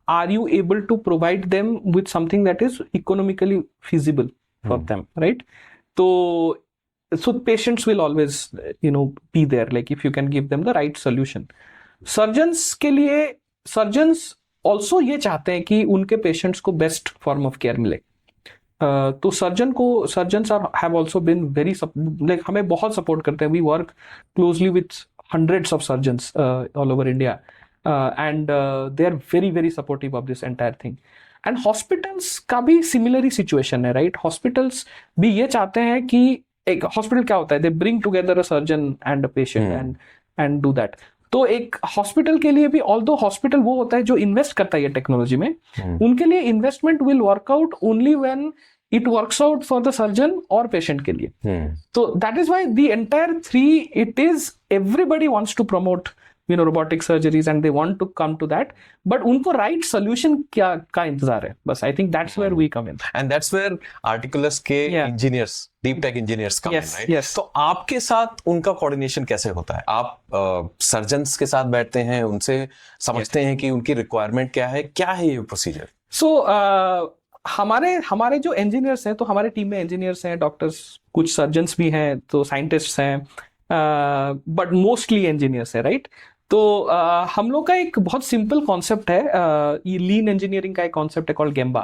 are you able to provide them with something that is economically feasible for them, right? तो so patients will always be there, like if you can give them the right solution. Surgeons के लिए surgeons also ये चाहते हैं कि उनके पेशेंट्स को बेस्ट फॉर्म ऑफ केयर मिले। तो surgeons have also been very, like हमें बहुत सपोर्ट करते हैं। We work closely with hundreds of surgeons all over India, and they are very very supportive of this entire thing. And hospitals का भी सिमिलर ही सिचुएशन है, राइट? हॉस्पिटल्स भी ये चाहते हैं कि एक हॉस्पिटल क्या होता है, they bring together a surgeon and a patient and do that. तो एक हॉस्पिटल के लिए भी, ऑल्दो हॉस्पिटल वो होता है जो इन्वेस्ट करता है ये टेक्नोलॉजी में, उनके लिए investment will work out only when it works out for the surgeon और पेशेंट के लिए। तो that is why the entire three, it is everybody wants to promote robotic surgeries and they want to come to that, but उनको right solution क्या का इंतजार है, बस I think that's where we come in, and that's where Articulus के engineers, deep tech engineers come in, right? Yes. तो आपके साथ उनका coordination कैसे होता है? आप surgeons के साथ बैठते हैं, उनसे समझते हैं कि उनकी requirement क्या है ये procedure? So हमारे जो engineers हैं, तो हमारे टीम में engineers हैं, doctors, कुछ surgeons भी हैं, तो scientists हैं, but mostly engineers है, right? तो हम लोग का एक बहुत सिंपल कॉन्सेप्ट है, ये लीन इंजीनियरिंग का एक कॉन्सेप्ट है called gemba,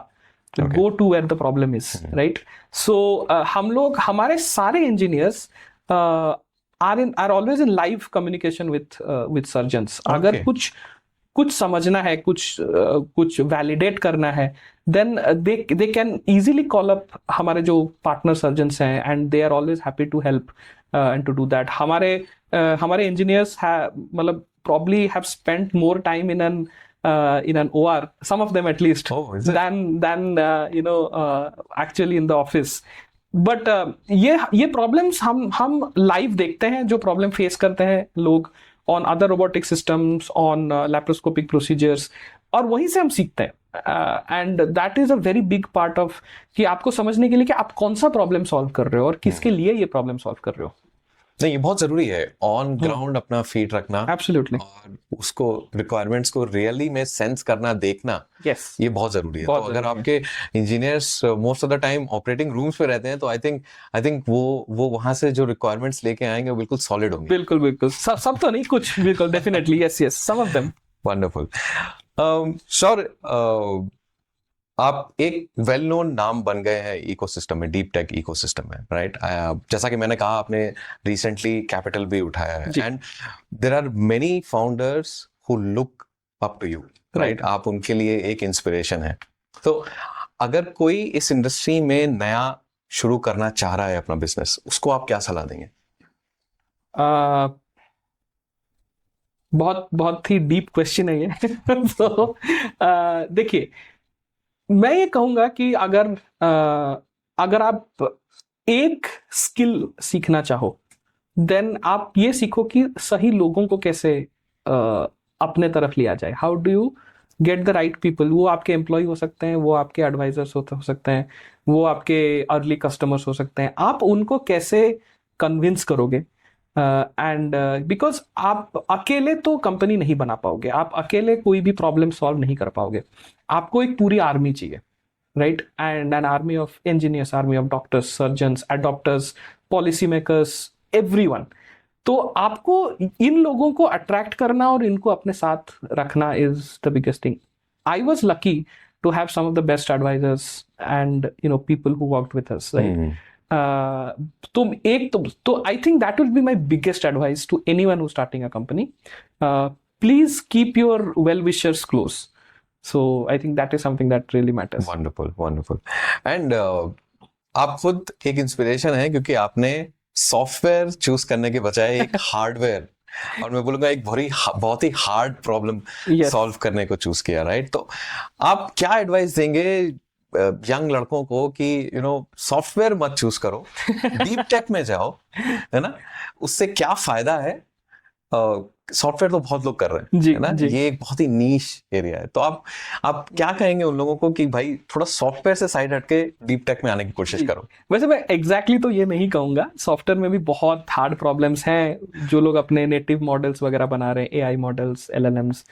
go to where the problem is, right? So हम लोग, हमारे सारे engineers are always in live communication with surgeons. अगर कुछ समझना है, कुछ वैलिडेट करना है, then they can easily call up हमारे जो पार्टनर सर्जन्स हैं, and they are always happy to help and to do that. हमारे इंजीनियर्स मतलब probably have spent more time in an OR, some of them at least, than actually in the office. But ये problems हम live देखते हैं, जो problem face करते हैं लोग on other robotic systems, on laparoscopic procedures, और वहीं से हम सीखते हैं। and that is a very big part of कि आपको समझने के लिए कि आप कौन सा problem solve कर रहे हो और किसके लिए ये problem solve कर रहे हो। नहीं, ये बहुत जरूरी है ऑन ग्राउंड अपना फीट रखना एब्सोल्युटली, और उसको रिक्वायरमेंट्स को रियली में सेंस करना, देखना, यस, ये बहुत जरूरी है। तो बहुत अगर जरूरी आपके engineers most of the time operating rooms पे रहते हैं तो आई थिंक वो वहां से जो रिक्वायरमेंट्स लेके आएंगे वो बिल्कुल सॉलिड होंगे। बिल्कुल बिल्कुल, सब तो नहीं, कुछ बिल्कुल, definitely, yes yes, some of them. Wonderful. Sure, आप एक वेल नोन नाम बन गए हैं इकोसिस्टम में, डीप टेक इकोसिस्टम में, राइट? जैसा कि मैंने कहा, आपने रिसेंटली कैपिटल भी उठाया है, and there are many founders who look up to you, right? आप उनके लिए एक इंस्पिरेशन है। तो अगर कोई इस इंडस्ट्री में नया शुरू करना चाह रहा है अपना बिजनेस, उसको आप क्या सलाह देंगे? बहुत बहुत ही डीप क्वेश्चन है ये। तो देखिए, मैं ये कहूंगा कि अगर आप एक स्किल सीखना चाहो, देन आप ये सीखो कि सही लोगों को कैसे अपने तरफ लिया जाए। How do you get the right people? वो आपके एम्प्लॉय हो सकते हैं, वो आपके एडवाइजर्स हो सकते हैं, वो आपके अर्ली कस्टमर्स हो सकते हैं। आप उनको कैसे कन्विंस करोगे? एंड बिकॉज आप अकेले तो कंपनी नहीं बना पाओगे, आप अकेले कोई भी प्रॉब्लम सॉल्व नहीं कर पाओगे। आपको एक पूरी आर्मी चाहिए, right? And an army of engineers, army of doctors, surgeons, adopters, policy makers, everyone. तो आपको इन लोगों को अट्रैक्ट करना और इनको अपने साथ रखना is the biggest thing. I was lucky to have some of the best advisors and people who worked with us, right? तो I think that will be my biggest advice to anyone who starting a company. Please keep your well wishers close. So I think that is something that really matters. Wonderful. And आप खुद एक इंस्पिरेशन है, क्योंकि आपने सॉफ्टवेयर चूज करने के बजाय एक हार्डवेयर और मैं बोलूंगा एक बहुत ही हार्ड प्रॉब्लम सॉल्व करने को चूज किया, राइट? तो आप क्या एडवाइस देंगे यंग लड़कों को कि सॉफ्टवेयर मत चूज करो, डीप टेक में जाओ, है ना? उससे क्या फायदा है? सॉफ्टवेयर तो बहुत लोग कर रहे हैं, है ना? ये एक बहुत ही नीश एरिया है। तो आप क्या कहेंगे उन लोगों को कि भाई थोड़ा सॉफ्टवेयर से साइड हटके डीप टेक में आने की कोशिश करो? वैसे मैं एग्जैक्टली तो ये नहीं कहूंगा, सॉफ्टवेयर में भी बहुत हार्ड प्रॉब्लम्स हैं। जो लोग अपने नेटिव मॉडल्स वगैरह बना रहे हैं, एआई मॉडल्स, एलएलएम्स,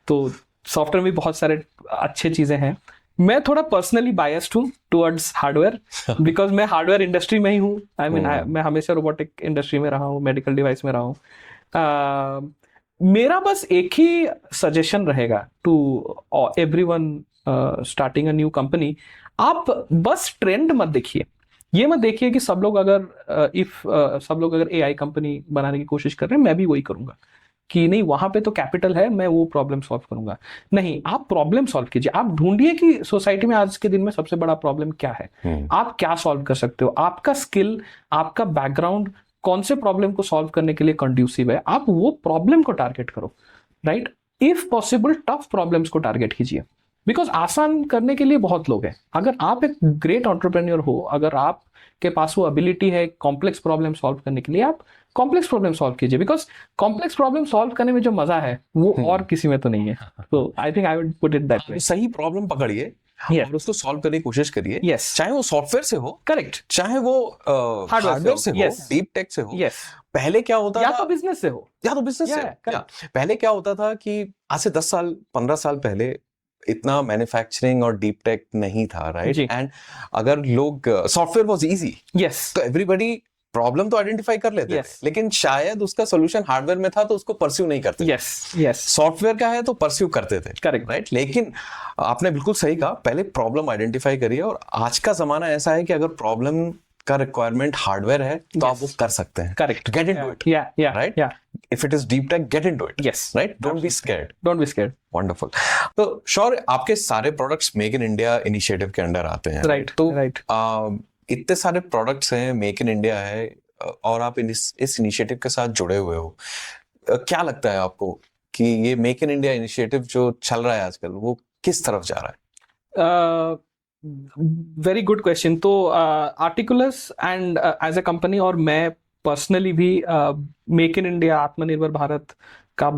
तो सॉफ्टवेयर में भी बहुत सारे अच्छे चीजें हैं। मैं थोड़ा पर्सनली बायस्ड हूँ टुवर्ड्स हार्डवेयर, बिकॉज मैं हार्डवेयर इंडस्ट्री में ही हूँ। आई मीन मैं हमेशा रोबोटिक इंडस्ट्री में रहा हूँ, मेडिकल डिवाइस में रहा हूँ। मेरा बस एक ही सजेशन रहेगा to everyone starting a new company, आप बस ट्रेंड मत देखिए। ये मत देखिए कि सब लोग अगर एआई कंपनी बनाने की कोशिश कर रहे हैं, मैं भी वही करूंगा, कि नहीं वहां पे तो कैपिटल है, मैं वो प्रॉब्लम सॉल्व करूंगा। नहीं, आप प्रॉब्लम सॉल्व कीजिए। आप ढूंढिए कि सोसाइटी में आज के दिन में सबसे बड़ा प्रॉब्लम क्या है, आप क्या सॉल्व कर सकते हो, आपका स्किल, आपका बैकग्राउंड कौन से प्रॉब्लम को सॉल्व करने के लिए कंड्यूसिव है, आप वो प्रॉब्लम को टारगेट करो, right? If possible tough problems को टारगेट कीजिए, बिकॉज आसान करने के लिए बहुत लोग हैं। अगर आप एक ग्रेट एंटरप्रेन्योर हो, अगर आपके पास वो एबिलिटी है कॉम्प्लेक्स प्रॉब्लम सॉल्व करने के लिए, आप कॉम्प्लेक्स प्रॉब्लम सॉल्व कीजिए, बिकॉज कॉम्प्लेक्स प्रॉब्लम सॉल्व करने में जो मजा है वो और किसी में तो नहीं है। तो I think I would put it that way. सही प्रॉब्लम पकड़िए और उसको सॉल्व करने की कोशिश करिए, चाहे वो सॉफ्टवेयर से हो, करेक्ट, चाहे वो हार्डवेयर से हो, डीप टेक से हो। पहले क्या होता था, या तो बिजनेस से हो, पहले क्या होता था कि आज से 10 साल 15 साल पहले इतना मैन्युफैक्चरिंग और डीप टेक नहीं था, राइट? एंड अगर लोग, सॉफ्टवेयर वाज इजी, तो एवरीबॉडी प्रॉब्लम तो आइडेंटिफाई कर लेते थे, लेकिन शायद उसका सोल्यूशन हार्डवेयर में था तो उसको परस्यू नहीं करते। सॉफ्टवेयर का है तो परस्यू करते थे, करेक्ट, राइट? लेकिन आपने बिल्कुल सही कहा, पहले प्रॉब्लम आइडेंटिफाई करिए। और आज का जमाना ऐसा है कि अगर प्रॉब्लम का रिक्वायरमेंट हार्डवेयर है तो आप वो कर सकते हैं, correct, get into it, right? If it is deep tech, get into it, right? Don't be scared. Wonderful. तो श्योर, आपके सारे products make in India initiative के अंडर आते हैं, राइट? तो इतने सारे प्रोडक्ट्स हैं, मेक इन इंडिया है, और आप इस इनिशिएटिव के साथ जुड़े हुए हो, क्या लगता है आपको कि ये मेक इन इंडिया इनिशिएटिव जो चल रहा है आजकल, वो किस तरफ जा रहा है? Very good question. तो आर्टिकुलस एंड एज ए कंपनी, और मैं पर्सनली भी मेक इन इंडिया, आत्मनिर्भर भारत का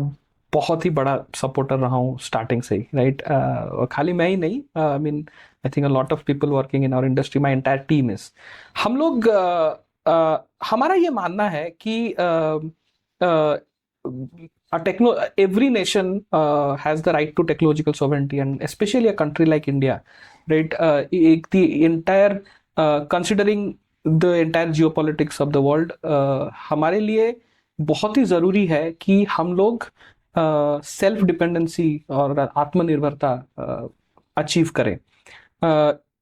बहुत ही बड़ा सपोर्टर रहा हूँ स्टार्टिंग से ही, राइट? खाली मैं ही नहीं, I mean I think a lot of people working in our industry, my entire team is. हम लोग हमारा ये मानना है कि every nation has the right to technological sovereignty, and especially a country like India, right? The entire considering the entire geopolitics of the world, हमारे लिए बहुत ही ज़रूरी है कि हम लोग सेल्फ डिपेंडेंसी और आत्मनिर्भरता अचीव करें.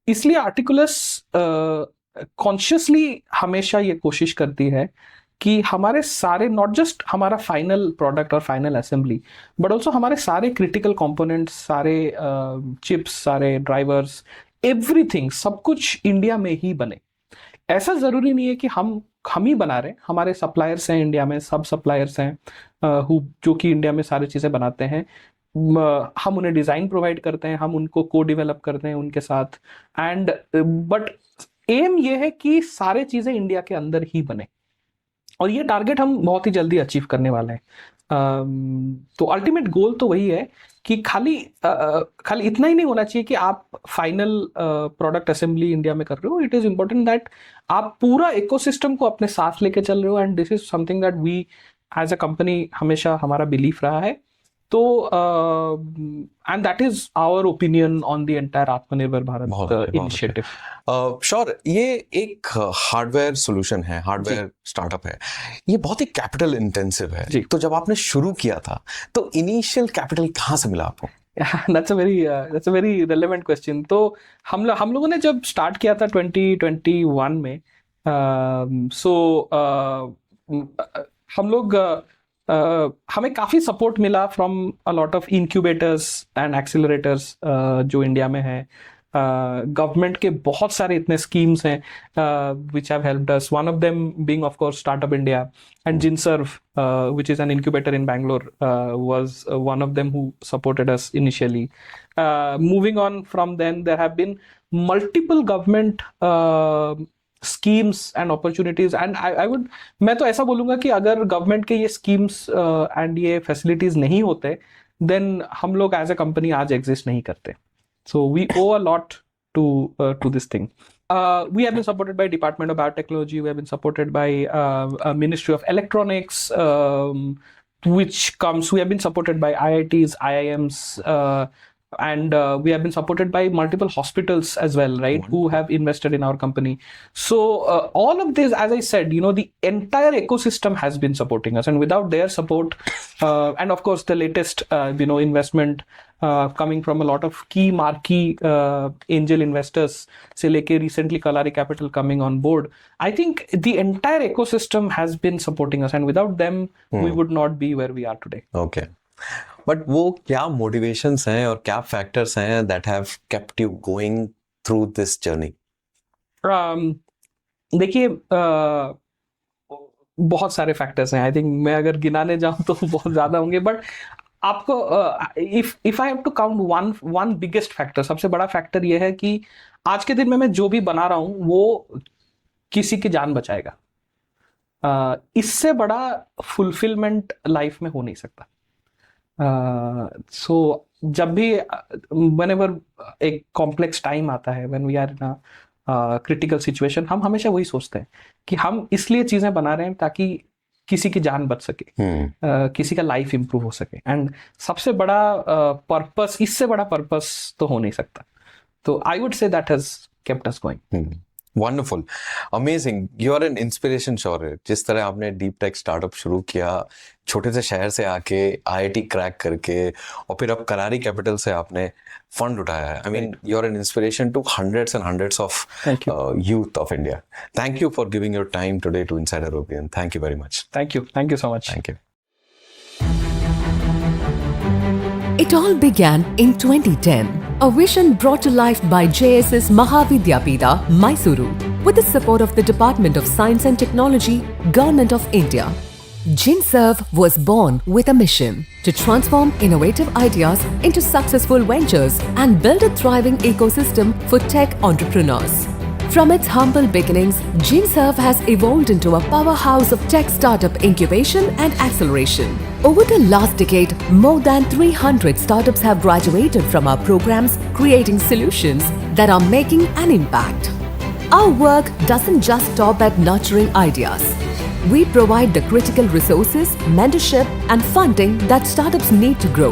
इसलिए आर्टिकुलस कॉन्शियसली हमेशा ये कोशिश करती है कि हमारे सारे, नॉट जस्ट हमारा फाइनल प्रोडक्ट और फाइनल असेंबली, बट ऑल्सो हमारे सारे क्रिटिकल कंपोनेंट्स, सारे चिप्स, सारे ड्राइवर्स, एवरीथिंग, सब कुछ इंडिया में ही बने. ऐसा ज़रूरी नहीं है कि हम ही बना रहे हैं. हमारे सप्लायर्स हैं इंडिया में, सब सप्लायर्स हैं जो कि इंडिया में सारी चीज़ें बनाते हैं. हम उन्हें डिज़ाइन प्रोवाइड करते हैं, हम उनको को डेवलप करते हैं उनके साथ. एंड बट एम ये है कि सारे चीज़ें इंडिया के अंदर ही बने, और ये टारगेट हम बहुत ही जल्दी अचीव करने वाले हैं. तो अल्टीमेट गोल तो वही है कि खाली इतना ही नहीं होना चाहिए कि आप फाइनल प्रोडक्ट असेंबली इंडिया में कर रहे हो. इट इज़ इम्पोर्टेंट दैट आप पूरा इकोसिस्टम को अपने साथ लेके चल रहे हो. And this is something that we as a company, हमेशा हमारा बिलीफ रहा है. तो and that is our opinion on the entire Aatmanirbhar Bharat initiative. Sure, ये एक हार्डवेयर सॉल्यूशन है, हार्डवेयर स्टार्टअप है, ये बहुत ही कैपिटल इंटेंसिव है. तो जब आपने शुरू किया था तो इनिशियल कैपिटल कहाँ से मिला आपको? That's a very relevant question. तो हम लोगों ने जब स्टार्ट किया था 2021 में, हम लोग हमें काफ़ी सपोर्ट मिला from a lot of incubators and accelerators जो इंडिया में है. गवर्नमेंट के बहुत सारे इतने स्कीम्स हैं which have helped us. One of them being of course startup India, and जिनसर्व which is an incubator in Bangalore was one of them who supported us initially. Moving on from then, there have been multiple government schemes and opportunities, and मैं तो ऐसा बोलूँगा कि अगर गवर्नमेंट के ये स्कीम्स एंड ये फैसिलिटीज नहीं होते, देन हम लोग एज अ कंपनी आज एग्जिस्ट नहीं करते. So we owe a lot to this thing. We have been supported by Department of Biotechnology. We have been supported by Ministry of Electronics, we have been supported by IITs, IIMs, and we have been supported by multiple hospitals as well, right, who have invested in our company. So all of this, as I said, the entire ecosystem has been supporting us, and without their support, and of course the latest investment coming from a lot of key marquee angel investors, se leke recently Kalari Capital coming on board, I think the entire ecosystem has been supporting us, and without them we would not be where we are today. Okay. But वो क्या मोटिवेशंस हैं और क्या फैक्टर्स हैं that have kept you going through this journey? देखिए, बहुत सारे फैक्टर्स हैं. आई थिंक मैं अगर गिनाने जाऊं तो बहुत ज़्यादा होंगे, बट आपको if I have to count one biggest factor, सबसे बड़ा फैक्टर ये है कि आज के दिन में मैं जो भी बना रहा हूँ वो किसी की जान बचाएगा. इससे बड़ा फुलफिलमेंट लाइफ में हो नहीं सकता. So जब भी whenever एक कॉम्प्लेक्स टाइम आता है, when we are in a critical situation, हम हमेशा वही सोचते हैं कि हम इसलिए चीज़ें बना रहे हैं ताकि किसी की जान बच सके, किसी का लाइफ इंप्रूव हो सके. एंड सबसे बड़ा पर्पस, इससे बड़ा पर्पस तो हो नहीं सकता. तो I would say that has kept us going. Wonderful, amazing, you are an inspiration. Shaurya, जिस तरह आपने डीप टेक स्टार्टअप शुरू किया, छोटे से शहर से आके IIT क्रैक करके, और फिर अब कलारी कैपिटल से आपने फंड उठाया है. I mean, you are an inspiration to hundreds and hundreds of youth of India. Thank you for giving your time today to Insider Opinion. Thank you very much. Thank you so much. Thank you. It all began in 2010, a vision brought to life by JSS Mahavidyapitha, Mysuru, with the support of the Department of Science and Technology, Government of India. JinServe was born with a mission to transform innovative ideas into successful ventures and build a thriving ecosystem for tech entrepreneurs. From its humble beginnings, JinServe has evolved into a powerhouse of tech startup incubation and acceleration. Over the last decade, more than 300 startups have graduated from our programs, creating solutions that are making an impact. Our work doesn't just stop at nurturing ideas. We provide the critical resources, mentorship, and funding that startups need to grow.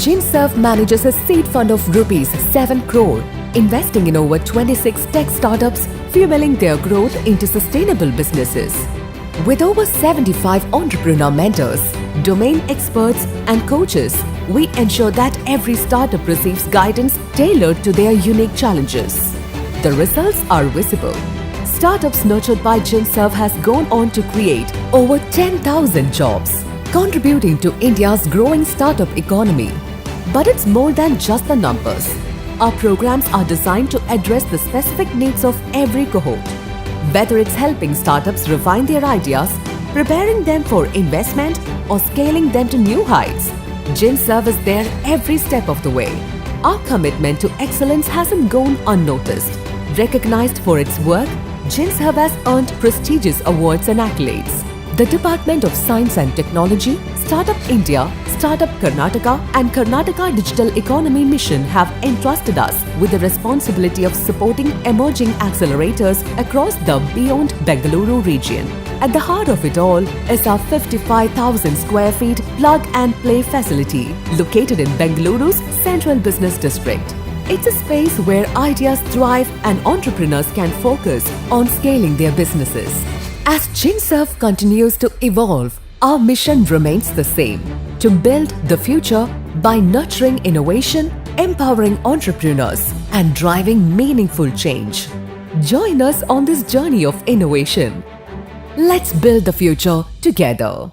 GenServe manages a seed fund of rupees 7 crore, investing in over 26 tech startups, fueling their growth into sustainable businesses. With over 75 entrepreneur mentors, domain experts, and coaches, we ensure that every startup receives guidance tailored to their unique challenges. The results are visible. Startups nurtured by GenServe has gone on to create over 10,000 jobs, contributing to India's growing startup economy. But it's more than just the numbers. Our programs are designed to address the specific needs of every cohort. Whether it's helping startups refine their ideas, preparing them for investment, or scaling them to new heights, GenServe is there every step of the way. Our commitment to excellence hasn't gone unnoticed. Recognized for its work, GenServe has earned prestigious awards and accolades. The Department of Science and Technology, Startup India, Startup Karnataka, and Karnataka Digital Economy Mission have entrusted us with the responsibility of supporting emerging accelerators across the Beyond Bengaluru region. At the heart of it all is our 55,000 square feet plug and play facility located in Bengaluru's Central Business District. It's a space where ideas thrive and entrepreneurs can focus on scaling their businesses. As GenServe continues to evolve, our mission remains the same: to build the future by nurturing innovation, empowering entrepreneurs, and driving meaningful change. Join us on this journey of innovation. Let's build the future together.